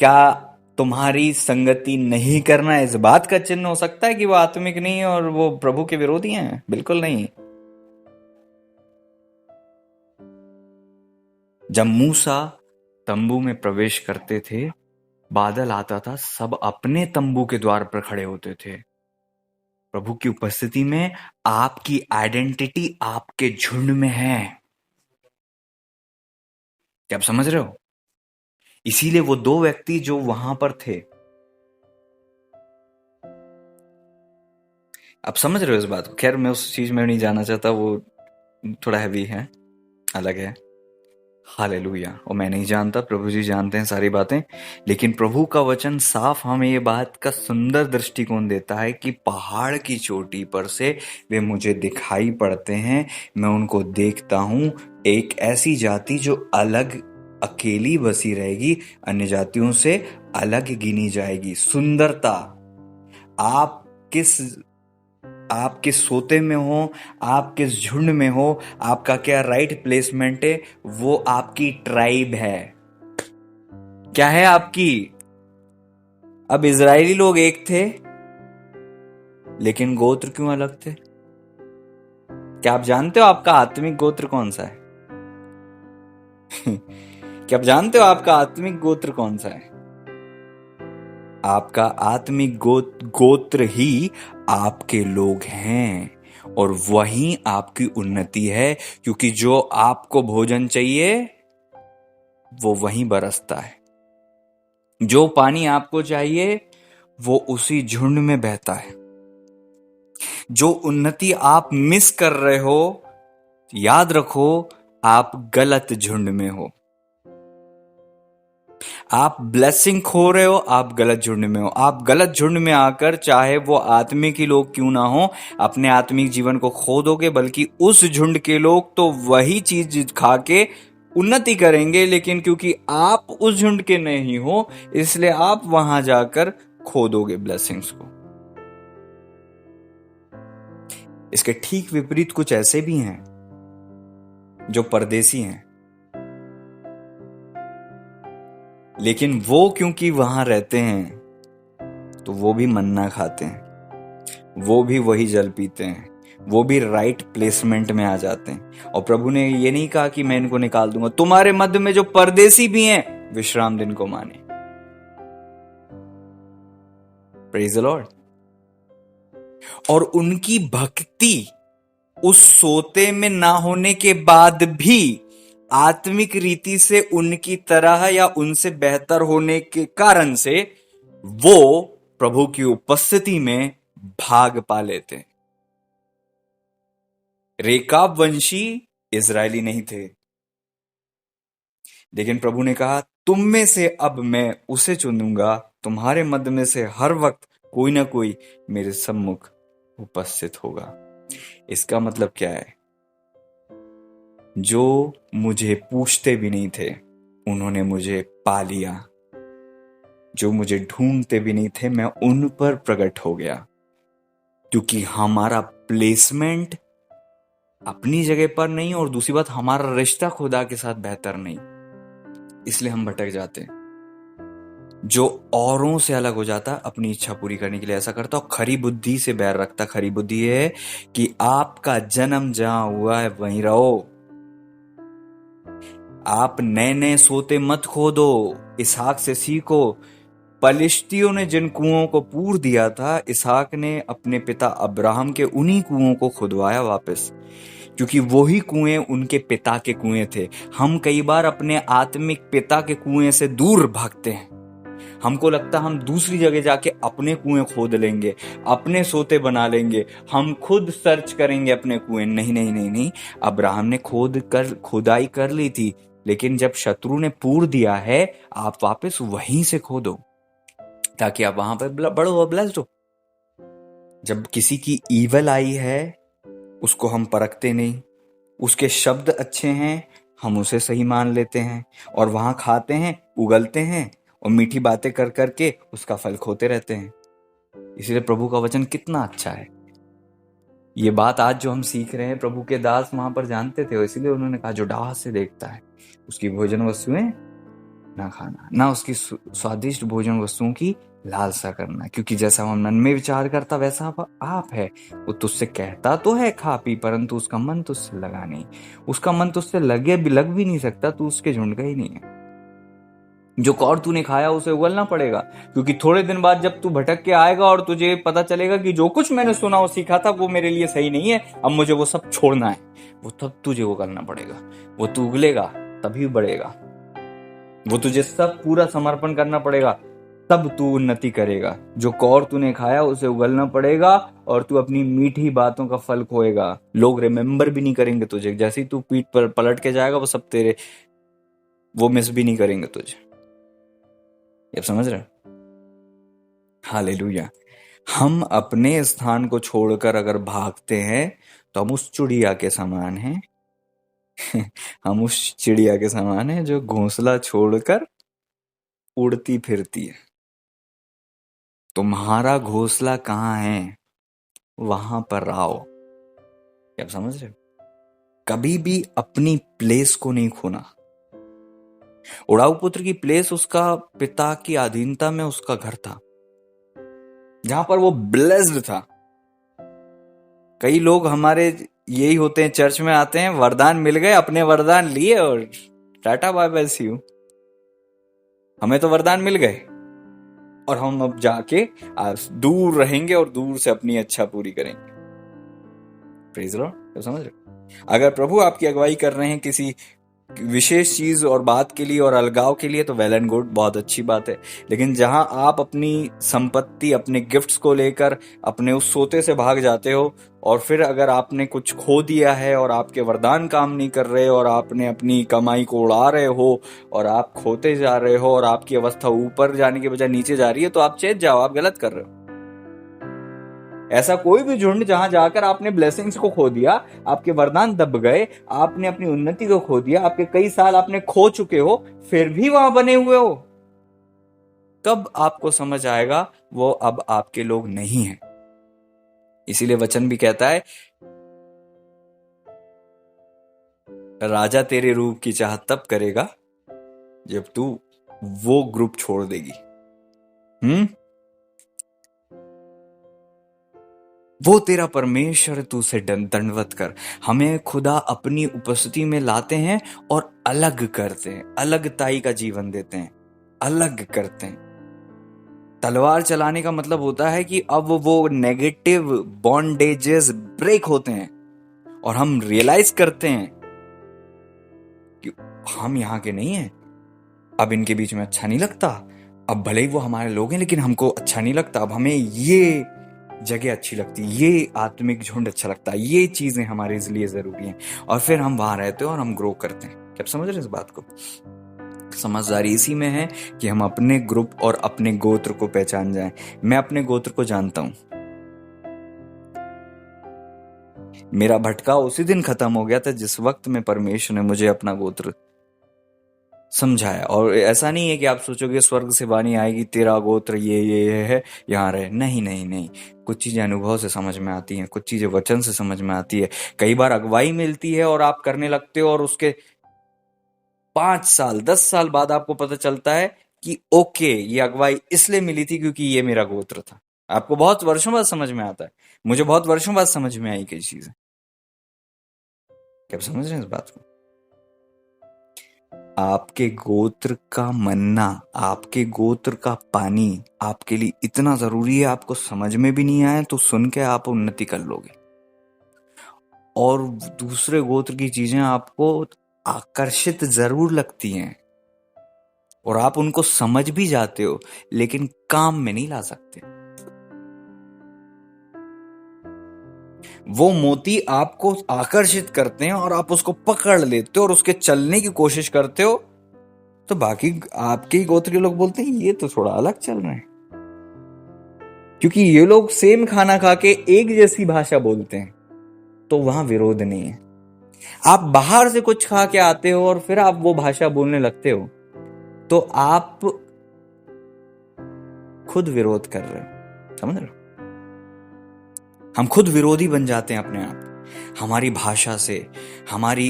क्या तुम्हारी संगति नहीं करना इस बात का चिन्ह हो सकता है कि वो आत्मिक नहीं है और वो प्रभु के विरोधी हैं? बिल्कुल नहीं। जब मूसा तंबू में प्रवेश करते थे, बादल आता था, सब अपने तंबू के द्वार पर खड़े होते थे। प्रभु की उपस्थिति में आपकी आइडेंटिटी आपके झुंड में है। क्या आप समझ रहे हो? इसीलिए वो दो व्यक्ति जो वहां पर थे, आप समझ रहे हो इस बात को? खैर मैं उस चीज में नहीं जाना चाहता, वो थोड़ा हैवी है, अलग है। हालेलुया। और मैं नहीं जानता, प्रभु जी जानते हैं सारी बातें। लेकिन प्रभु का वचन साफ हमें ये बात का सुंदर दृष्टिकोण देता है कि पहाड़ की चोटी पर से वे मुझे दिखाई पड़ते हैं, मैं उनको देखता हूं, एक ऐसी जाति जो अलग अकेली बसी रहेगी, अन्य जातियों से अलग गिनी जाएगी। सुंदरता, आप किस सोते में हो, आप किस झुंड में हो, आपका क्या राइट प्लेसमेंट है, वो आपकी ट्राइब है। क्या है आपकी? अब इजरायली लोग एक थे, लेकिन गोत्र क्यों अलग थे? क्या आप जानते हो आपका आत्मिक गोत्र कौन सा है? क्या आप जानते हो आपका आत्मिक गोत्र कौन सा है? आपका आत्मिक गोत्र ही आपके लोग हैं, और वही आपकी उन्नति है, क्योंकि जो आपको भोजन चाहिए वो वहीं बरसता है। जो पानी आपको चाहिए वो उसी झुंड में बहता है। जो उन्नति आप मिस कर रहे हो, याद रखो आप गलत झुंड में हो। आप ब्लेसिंग खो रहे हो, आप गलत झुंड में हो। आप गलत झुंड में आकर, चाहे वो आत्मिक ही लोग क्यों ना हो, अपने आत्मिक जीवन को खो दोगे। बल्कि उस झुंड के लोग तो वही चीज खा के उन्नति करेंगे, लेकिन क्योंकि आप उस झुंड के नहीं हो, इसलिए आप वहां जाकर खो दोगे ब्लेसिंग्स को। इसके ठीक विपरीत कुछ ऐसे भी हैं जो परदेसी हैं, लेकिन वो क्योंकि वहां रहते हैं तो वो भी मन्ना खाते हैं, वो भी वही जल पीते हैं, वो भी राइट प्लेसमेंट में आ जाते हैं। और प्रभु ने ये नहीं कहा कि मैं इनको निकाल दूंगा। तुम्हारे मध्य में जो परदेसी भी हैं, विश्राम दिन को माने। Praise the Lord. और उनकी भक्ति उस सोते में ना होने के बाद भी आत्मिक रीति से उनकी तरह या उनसे बेहतर होने के कारण से वो प्रभु की उपस्थिति में भाग पा लेते हैं। रेकाब वंशी इजरायली नहीं थे, लेकिन प्रभु ने कहा तुम में से अब मैं उसे चुनूंगा, तुम्हारे मध्य में से हर वक्त कोई ना कोई मेरे सम्मुख उपस्थित होगा। इसका मतलब क्या है? जो मुझे पूछते भी नहीं थे उन्होंने मुझे पा लिया, जो मुझे ढूंढते भी नहीं थे मैं उन पर प्रकट हो गया। क्योंकि हमारा प्लेसमेंट अपनी जगह पर नहीं, और दूसरी बात हमारा रिश्ता खुदा के साथ बेहतर नहीं, इसलिए हम भटक जाते हैं। जो औरों से अलग हो जाता अपनी इच्छा पूरी करने के लिए ऐसा करता, और खरी बुद्धि से बैर रखता। खरी बुद्धि है कि आपका जन्म जहां हुआ है वहीं रहो। आप नए नए सोते मत खोदो, इसहाक से सीखो। पलिश्तियों ने जिन कुओं को पूर दिया था, इसहाक ने अपने पिता अब्राहम के उन्हीं कुओं को खुदवाया वापस, क्योंकि वही कुएं उनके पिता के कुएं थे। हम कई बार अपने आत्मिक पिता के कुएं से दूर भागते हैं। हमको लगता है हम दूसरी जगह जाके अपने कुएं खोद लेंगे, अपने सोते बना लेंगे, हम खुद सर्च करेंगे अपने कुएं। नहीं नहीं नहीं नहीं, अब्राहम ने खुदाई कर ली थी, लेकिन जब शत्रु ने पूर दिया है, आप वापस वहीं से खोदो ताकि आप वहां पर बड़ो और ब्लेस्ड हो। जब किसी की ईवल आई है उसको हम परखते नहीं, उसके शब्द अच्छे हैं हम उसे सही मान लेते हैं, और वहां खाते हैं, उगलते हैं, और मीठी बातें कर करके उसका फल खोते रहते हैं। इसलिए प्रभु का वचन कितना अच्छा है। ये बात आज जो हम सीख रहे हैं, प्रभु के दास वहां पर जानते थे, इसलिए उन्होंने कहा जो डाह से देखता है उसकी भोजन वस्तुएं ना खाना, ना उसकी स्वादिष्ट भोजन वस्तुओं की लालसा करना, क्योंकि जैसा वह मन में विचार करता वैसा आप है। वो तुझसे कहता तो है खा पी, परंतु उसका मन तुझसे लगा नहीं। उसका मन तुझसे लग भी नहीं सकता, तू उसके झुंड का ही नहीं है। जो कौर तूने खाया उसे उगलना पड़ेगा, क्योंकि थोड़े दिन बाद जब तू भटक के आएगा और तुझे पता चलेगा कि जो कुछ मैंने सुना और सीखा था वो मेरे लिए सही नहीं है, अब मुझे वो सब छोड़ना है, वो तब तुझे उगलना पड़ेगा। वो तू उगलेगा तभी बढ़ेगा, वो तुझे सब पूरा समर्पण करना पड़ेगा, तब तू उन्नति करेगा। जो कौर तूने खाया उसे उगलना पड़ेगा, और तू अपनी मीठी बातों का फल खोएगा। लोग रिमेम्बर भी नहीं करेंगे तुझे, जैसे ही तू पीठ पर पलट के जाएगा वो सब तेरे वो मिस भी नहीं करेंगे तुझे। आप समझ रहे? हालेलुया। हम अपने स्थान को छोड़कर अगर भागते हैं तो हम उस चिड़िया के समान हैं। हम उस चिड़िया के समान हैं जो घोंसला छोड़कर उड़ती फिरती है। तुम्हारा घोंसला कहाँ है, वहां पर आओ। आप समझ रहे? कभी भी अपनी प्लेस को नहीं खोना। उड़ाऊ पुत्र की प्लेस उसका पिता की अधीनता में उसका घर था, जहां पर वो ब्लेस्ड था। कई लोग हमारे यही होते हैं, चर्च में आते हैं, वरदान मिल गए, अपने वरदान लिए और tata bye bye see you. हमें तो वरदान मिल गए और हम अब जाके दूर रहेंगे और दूर से अपनी अच्छा पूरी करेंगे। प्रेज लॉर्ड, तो समझ रहे हो? अगर प्रभु आपकी अगुवाई कर रहे हैं किसी विशेष चीज और बात के लिए और अलगाव के लिए तो वेल एंड गुड, बहुत अच्छी बात है। लेकिन जहां आप अपनी संपत्ति, अपने गिफ्ट्स को लेकर अपने उस सोते से भाग जाते हो और फिर अगर आपने कुछ खो दिया है और आपके वरदान काम नहीं कर रहे और आपने अपनी कमाई को उड़ा रहे हो और आप खोते जा रहे हो और आपकी अवस्था ऊपर जाने के बजाय नीचे जा रही है, तो आप चेत जाओ, आप गलत कर रहे हो। ऐसा कोई भी झुंड जहां जाकर आपने ब्लेसिंग्स को खो दिया, आपके वरदान दब गए, आपने अपनी उन्नति को खो दिया, आपके कई साल आपने खो चुके हो, फिर भी वहां बने हुए हो, कब आपको समझ आएगा वो अब आपके लोग नहीं हैं। इसीलिए वचन भी कहता है, राजा तेरे रूप की चाह तब करेगा जब तू वो ग्रुप छोड़ देगी। वो तेरा परमेश्वर, तू से दंडवत कर। हमें खुदा अपनी उपस्थिति में लाते हैं और अलग करते हैं, अलगताई का जीवन देते हैं, अलग करते हैं। तलवार चलाने का मतलब होता है कि अब वो नेगेटिव बॉन्डेजेस ब्रेक होते हैं और हम रियलाइज करते हैं कि हम यहाँ के नहीं हैं, अब इनके बीच में अच्छा नहीं लगता, अब भले ही वो हमारे लोग हैं लेकिन हमको अच्छा नहीं लगता, अब हमें ये जगह अच्छी लगती है, ये आत्मिक झुंड अच्छा लगता है, ये चीजें हमारे लिए जरूरी हैं, और फिर हम वहां रहते हैं और हम ग्रो करते हैं। क्या आप समझ रहे हैं इस बात को? समझदारी इसी में है कि हम अपने ग्रुप और अपने गोत्र को पहचान जाएं। मैं अपने गोत्र को जानता हूं। मेरा भटकाव उसी दिन खत्म हो गया था जिस वक्त में परमेश्वर ने मुझे अपना गोत्र समझाया। और ऐसा नहीं है कि आप सोचोगे स्वर्ग से वाणी आएगी तेरा गोत्र ये है, यहाँ रहे। नहीं नहीं नहीं, कुछ चीजें अनुभव से समझ में आती हैं, कुछ चीजें वचन से समझ में आती है। कई बार अगुवाई मिलती है और आप करने लगते हो और उसके 5 साल 10 साल बाद आपको पता चलता है कि ओके, ये अगुवाई इसलिए मिली थी क्योंकि ये मेरा गोत्र था। आपको बहुत वर्षों बाद समझ में आता है, मुझे बहुत वर्षों बाद समझ में आई कई चीजें। क्या आप समझ रहे हैं इस बात को? आपके गोत्र का मन्ना, आपके गोत्र का पानी आपके लिए इतना जरूरी है, आपको समझ में भी नहीं आया तो सुन के आप उन्नति कर लोगे, और दूसरे गोत्र की चीजें आपको आकर्षित जरूर लगती हैं और आप उनको समझ भी जाते हो लेकिन काम में नहीं ला सकते। वो मोती आपको आकर्षित करते हैं और आप उसको पकड़ लेते हो और उसके चलने की कोशिश करते हो, तो बाकी आपके ही गोत्र के लोग बोलते हैं ये तो थोड़ा अलग चल रहे हैं, क्योंकि ये लोग सेम खाना खा के एक जैसी भाषा बोलते हैं, तो वहां विरोध नहीं है। आप बाहर से कुछ खा के आते हो और फिर आप वो भाषा बोलने लगते हो, तो आप खुद विरोध कर रहे हो। समझ रहे हो? हम खुद विरोधी बन जाते हैं अपने आप, हमारी भाषा से, हमारी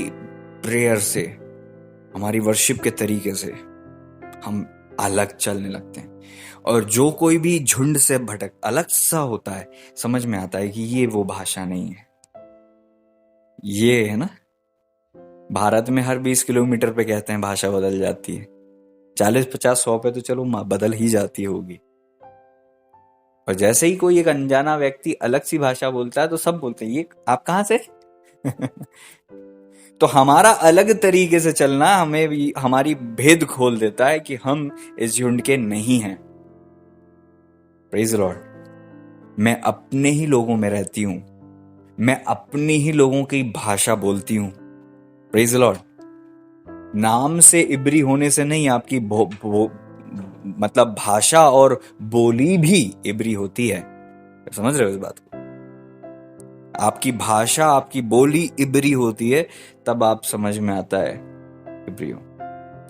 प्रेयर से, हमारी वर्शिप के तरीके से हम अलग चलने लगते हैं। और जो कोई भी झुंड से भटक अलग सा होता है, समझ में आता है कि ये वो भाषा नहीं है। ये है ना, भारत में हर 20 किलोमीटर पे कहते हैं भाषा बदल जाती है, 40 50 100 पे तो चलो बदल ही जाती होगी। और जैसे ही कोई एक अनजाना व्यक्ति अलग सी भाषा बोलता है तो सब बोलते हैं ये आप कहां से? तो हमारा अलग तरीके से चलना हमें भी हमारी भेद खोल देता है कि हम इस झुंड के नहीं हैं। Praise Lord. मैं अपने ही लोगों में रहती हूं, मैं अपनी ही लोगों की भाषा बोलती हूं। Praise Lord. नाम से इब्री होने से नहीं, आपकी मतलब भाषा और बोली भी इब्री होती है। समझ रहे हो इस बात को? आपकी भाषा, आपकी बोली इब्री होती है, तब आप समझ में आता है इब्री हो।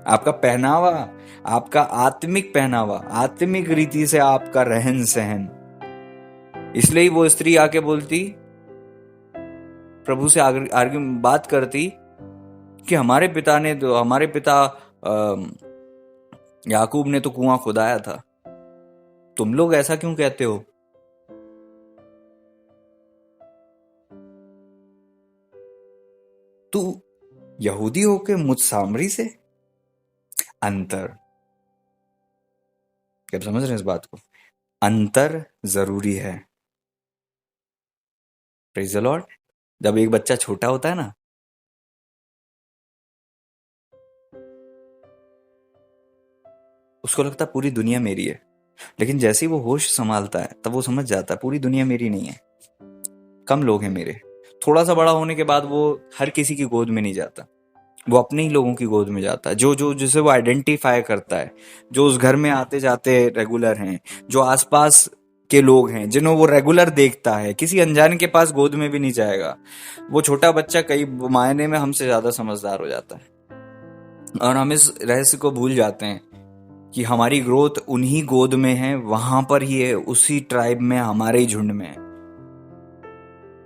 आपका पहनावा, आपका आत्मिक पहनावा, आत्मिक रीति से आपका रहन सहन। इसलिए वो स्त्री आके बोलती, प्रभु से आर्ग्यू बात करती कि हमारे पिता याकूब ने तो कुआं खुदाया था, तुम लोग ऐसा क्यों कहते हो? तू यहूदी होके मुझ सामरी से अंतर। क्या आप समझ रहे हैं इस बात को? अंतर जरूरी है। Praise the Lord. जब एक बच्चा छोटा होता है ना, उसको लगता है पूरी दुनिया मेरी है, लेकिन जैसे ही वो होश संभालता है तब वो समझ जाता है पूरी दुनिया मेरी नहीं है, कम लोग हैं मेरे। थोड़ा सा बड़ा होने के बाद वो हर किसी की गोद में नहीं जाता, वो अपने ही लोगों की गोद में जाता है, जो जो जिसे वो आइडेंटिफाई करता है, जो उस घर में आते जाते रेगुलर हैं, जो आसपास के लोग हैं जिन्हें वो रेगुलर देखता है। किसी अनजान के पास गोद में भी नहीं जाएगा। वो छोटा बच्चा कई मायने में हमसे ज्यादा समझदार हो जाता है, और हम इस रहस्य को भूल जाते हैं कि हमारी ग्रोथ उन्हीं गोद में है, वहां पर ही है, उसी ट्राइब में, हमारे ही झुंड में है।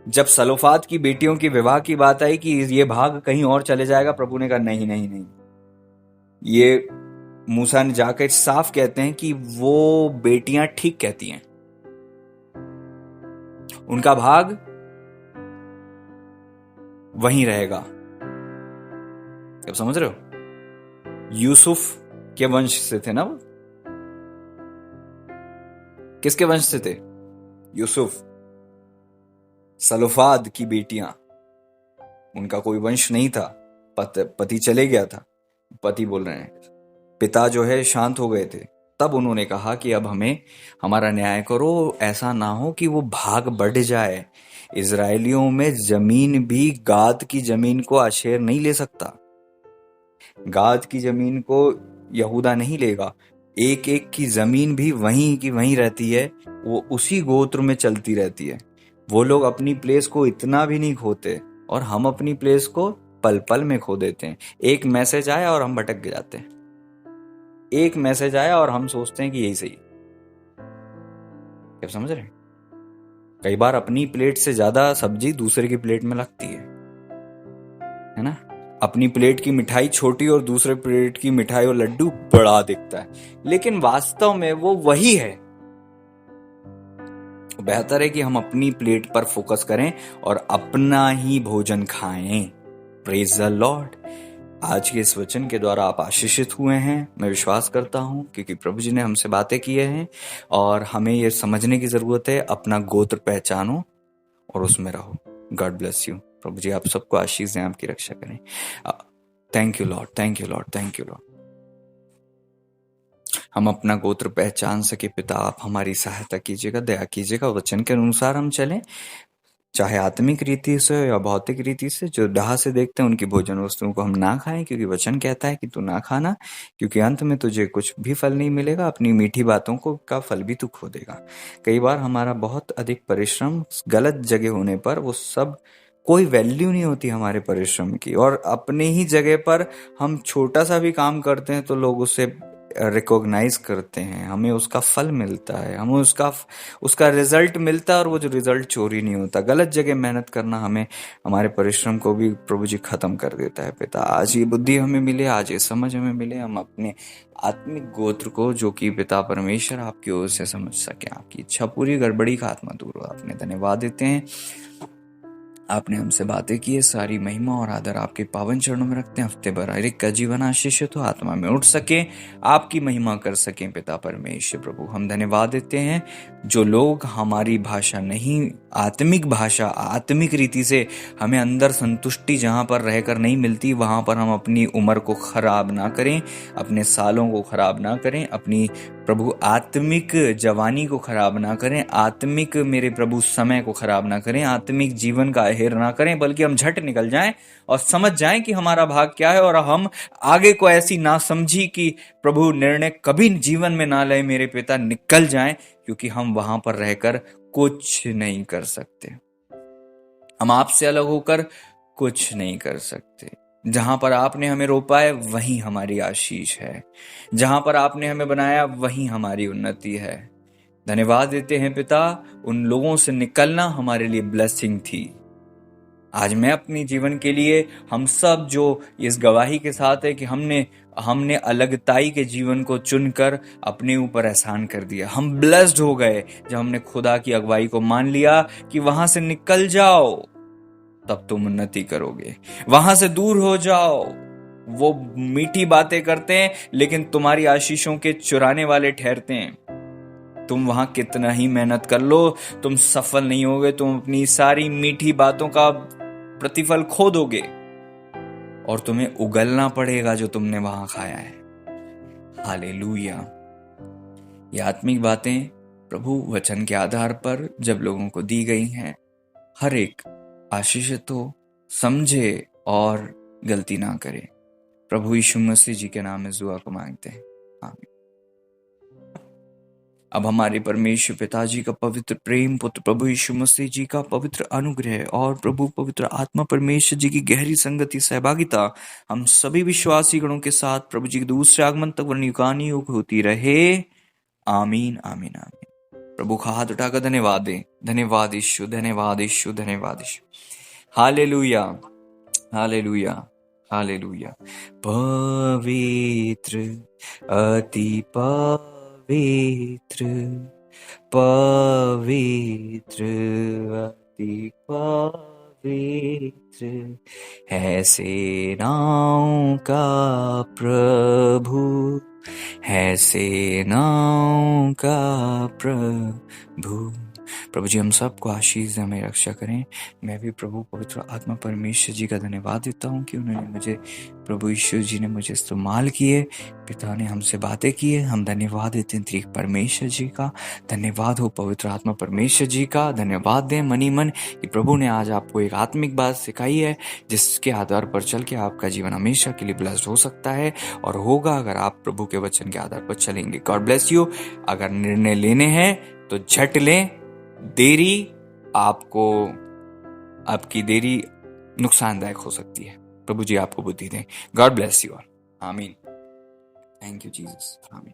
जब सलोफात की बेटियों की विवाह की बात आई कि ये भाग कहीं और चले जाएगा, प्रभु ने कहा नहीं नहीं नहीं। ये मूसा ने जाकर साफ कहते हैं कि वो बेटियां ठीक कहती हैं, उनका भाग वहीं रहेगा। आप समझ रहे हो? यूसुफ के वंश से थे ना वो। किसके वंश से थे? यूसुफ। सलोफाद की बेटियां, उनका कोई वंश नहीं था, पति चले गया था। पति बोल रहे हैं, पिता जो है शांत हो गए थे। तब उन्होंने कहा कि अब हमें हमारा न्याय करो, ऐसा ना हो कि वो भाग बढ़ जाए। इजराइलियों में जमीन भी गाद की जमीन को आशेर नहीं ले सकता, गाद की जमीन को यहूदा नहीं लेगा। एक एक की जमीन भी वहीं की वहीं रहती है, वो उसी गोत्र में चलती रहती है। वो लोग अपनी प्लेस को इतना भी नहीं खोते, और हम अपनी प्लेस को पल पल में खो देते हैं। एक मैसेज आया और हम भटक जाते हैं, एक मैसेज आया और हम सोचते हैं कि यही सही। क्या समझ रहे हैं? कई बार अपनी प्लेट से ज्यादा सब्जी दूसरे की प्लेट में लगती है ना? अपनी प्लेट की मिठाई छोटी और दूसरे प्लेट की मिठाई और लड्डू बड़ा दिखता है, लेकिन वास्तव में वो वही है। बेहतर है कि हम अपनी प्लेट पर फोकस करें और अपना ही भोजन खाएं। Praise the Lord. आज के इस वचन के द्वारा आप आशीषित हुए हैं, मैं विश्वास करता हूं, क्योंकि प्रभु जी ने हमसे बातें की हैं, और हमें ये समझने की जरूरत है, अपना गोत्र पहचानो और उसमें रहो। God bless you. प्रभु जी आप सबको आशीष दें, आपकी रक्षा करें। Thank you Lord, thank you Lord, thank you Lord. हम अपना गोत्र पहचान सके पिता, आप हमारी सहायता कीजिएगा, दया कीजिएगा, वचन के अनुसार हम चलें, चाहे आत्मिक रीति से या भौतिक रीति से। जो डाह से देखते हैं उनकी भोजन वस्तुओं को हम ना खाएं, क्योंकि वचन कहता है कि तू ना खाना, क्योंकि अंत में तुझे कुछ भी फल नहीं मिलेगा, अपनी मीठी बातों को का फल भी तू खो देगा। कई बार हमारा बहुत अधिक परिश्रम गलत जगह होने पर वो सब कोई वैल्यू नहीं होती हमारे परिश्रम की, और अपने ही जगह पर हम छोटा सा भी काम करते हैं तो लोग उसे रिकॉग्नाइज करते हैं, हमें उसका फल मिलता है, हमें उसका रिजल्ट मिलता है, और वो जो रिजल्ट चोरी नहीं होता। गलत जगह मेहनत करना हमें, हमारे परिश्रम को भी प्रभु जी खत्म कर देता है पिता। आज ये बुद्धि हमें मिले, आज ये समझ हमें मिले, हम अपने आत्मिक गोत्र को जो कि पिता परमेश्वर आपकी ओर से समझ सके, आपकी इच्छा पूरी, गड़बड़ी का आत्मा दूर हो। आपने धन्यवाद देते हैं, आपने हमसे बातें की है, सारी महिमा और आदर आपके पावन चरणों में रखते हैं। हफ्ते भर एरिक का जीवन आशीषित हो, आत्मा में उठ सके, आपकी महिमा कर सकें पिता परमेश्वर। प्रभु हम धन्यवाद देते हैं, जो लोग हमारी भाषा नहीं, आत्मिक भाषा, आत्मिक रीति से हमें अंदर संतुष्टि जहां पर रहकर नहीं मिलती, वहां पर हम अपनी उम्र को खराब ना करें, अपने सालों को खराब ना करें, अपनी प्रभु आत्मिक जवानी को खराब ना करें, आत्मिक मेरे प्रभु समय को खराब ना करें, आत्मिक जीवन का अहेर ना करें, बल्कि हम झट निकल जाएं और समझ जाएं कि हमारा भाग क्या है, और हम आगे को ऐसी ना समझी कि प्रभु निर्णय कभी जीवन में ना ले मेरे पिता, निकल जाएं, क्योंकि हम वहां पर रहकर कुछ नहीं कर सकते। हम आपसे अलग होकर कुछ नहीं कर सकते। जहां पर आपने हमें रोपा है वहीं हमारी आशीष है, जहां पर आपने हमें बनाया वहीं हमारी उन्नति है। धन्यवाद देते हैं पिता, उन लोगों से निकलना हमारे लिए ब्लेसिंग थी। आज मैं अपनी जीवन के लिए, हम सब जो इस गवाही के साथ है कि हमने अलगताई के जीवन को चुनकर अपने ऊपर एहसान कर दिया। हम ब्लेस्ड हो गए जब हमने खुदा की अगुवाई को मान लिया कि वहां से निकल जाओ, तब तुम उन्नति करोगे। वहां से दूर हो जाओ। वो मीठी बातें करते हैं लेकिन तुम्हारी आशीषों के चुराने वाले ठहरते हैं। तुम वहां कितना ही मेहनत कर लो, तुम सफल नहीं होगे। तुम अपनी सारी मीठी बातों का प्रतिफल खो दोगे और तुम्हें उगलना पड़ेगा जो तुमने वहां खाया है। हालेलुया। ये आत्मिक बातें प्रभु वचन के आधार पर जब लोगों को दी गई हैं, हर एक आशीषित हो, समझे और गलती ना करे। प्रभु यीशु मसीह जी के नाम में दुआ को मांगते हैं, आमीन। अब हमारे परमेश्वर पिताजी का पवित्र प्रेम, पुत्र प्रभु यीशु मसीह जी का पवित्र अनुग्रह और प्रभु पवित्र आत्मा परमेश्वर जी की गहरी संगति सहभागिता हम सभी विश्वासी गणों के साथ प्रभु जी के दूसरे आगमन तक वर्णिकानियोग होती रहे। आमीन आमीन आमीन। प्रभु का हाथ उठाकर धन्यवाद दें। धन्यवाद यीशु, धन्यवाद यीशु, धन्यवाद यीशु। Hallelujah hallelujah hallelujah. पवित्र अति पवित्र, पवित्र अति पवित्र है सेनाओं का प्रभु, है सेनाओं का प्रभु। प्रभु जी हम सबको आशीष दें, हमें रक्षा करें। मैं भी प्रभु पवित्र आत्मा परमेश्वर जी का धन्यवाद देता हूँ कि उन्होंने मुझे, प्रभु यीशु जी ने मुझे इस्तेमाल किए, पिता ने हमसे बातें की है। हम धन्यवाद देते हैं त्रिएक परमेश्वर जी का। धन्यवाद हो पवित्र आत्मा परमेश्वर जी का। धन्यवाद दें मनी मन कि प्रभु ने आज आपको एक आत्मिक बात सिखाई है जिसके आधार पर चल के आपका जीवन हमेशा के लिए ब्लेस्ड हो सकता है और होगा अगर आप प्रभु के वचन के आधार पर चलेंगे। God bless you. अगर निर्णय लेने हैं तो झट लें, देरी आपकी देरी नुकसानदायक हो सकती है। प्रभु जी आपको बुद्धि दें। God bless you all. आमीन। Thank you Jesus. आमीन।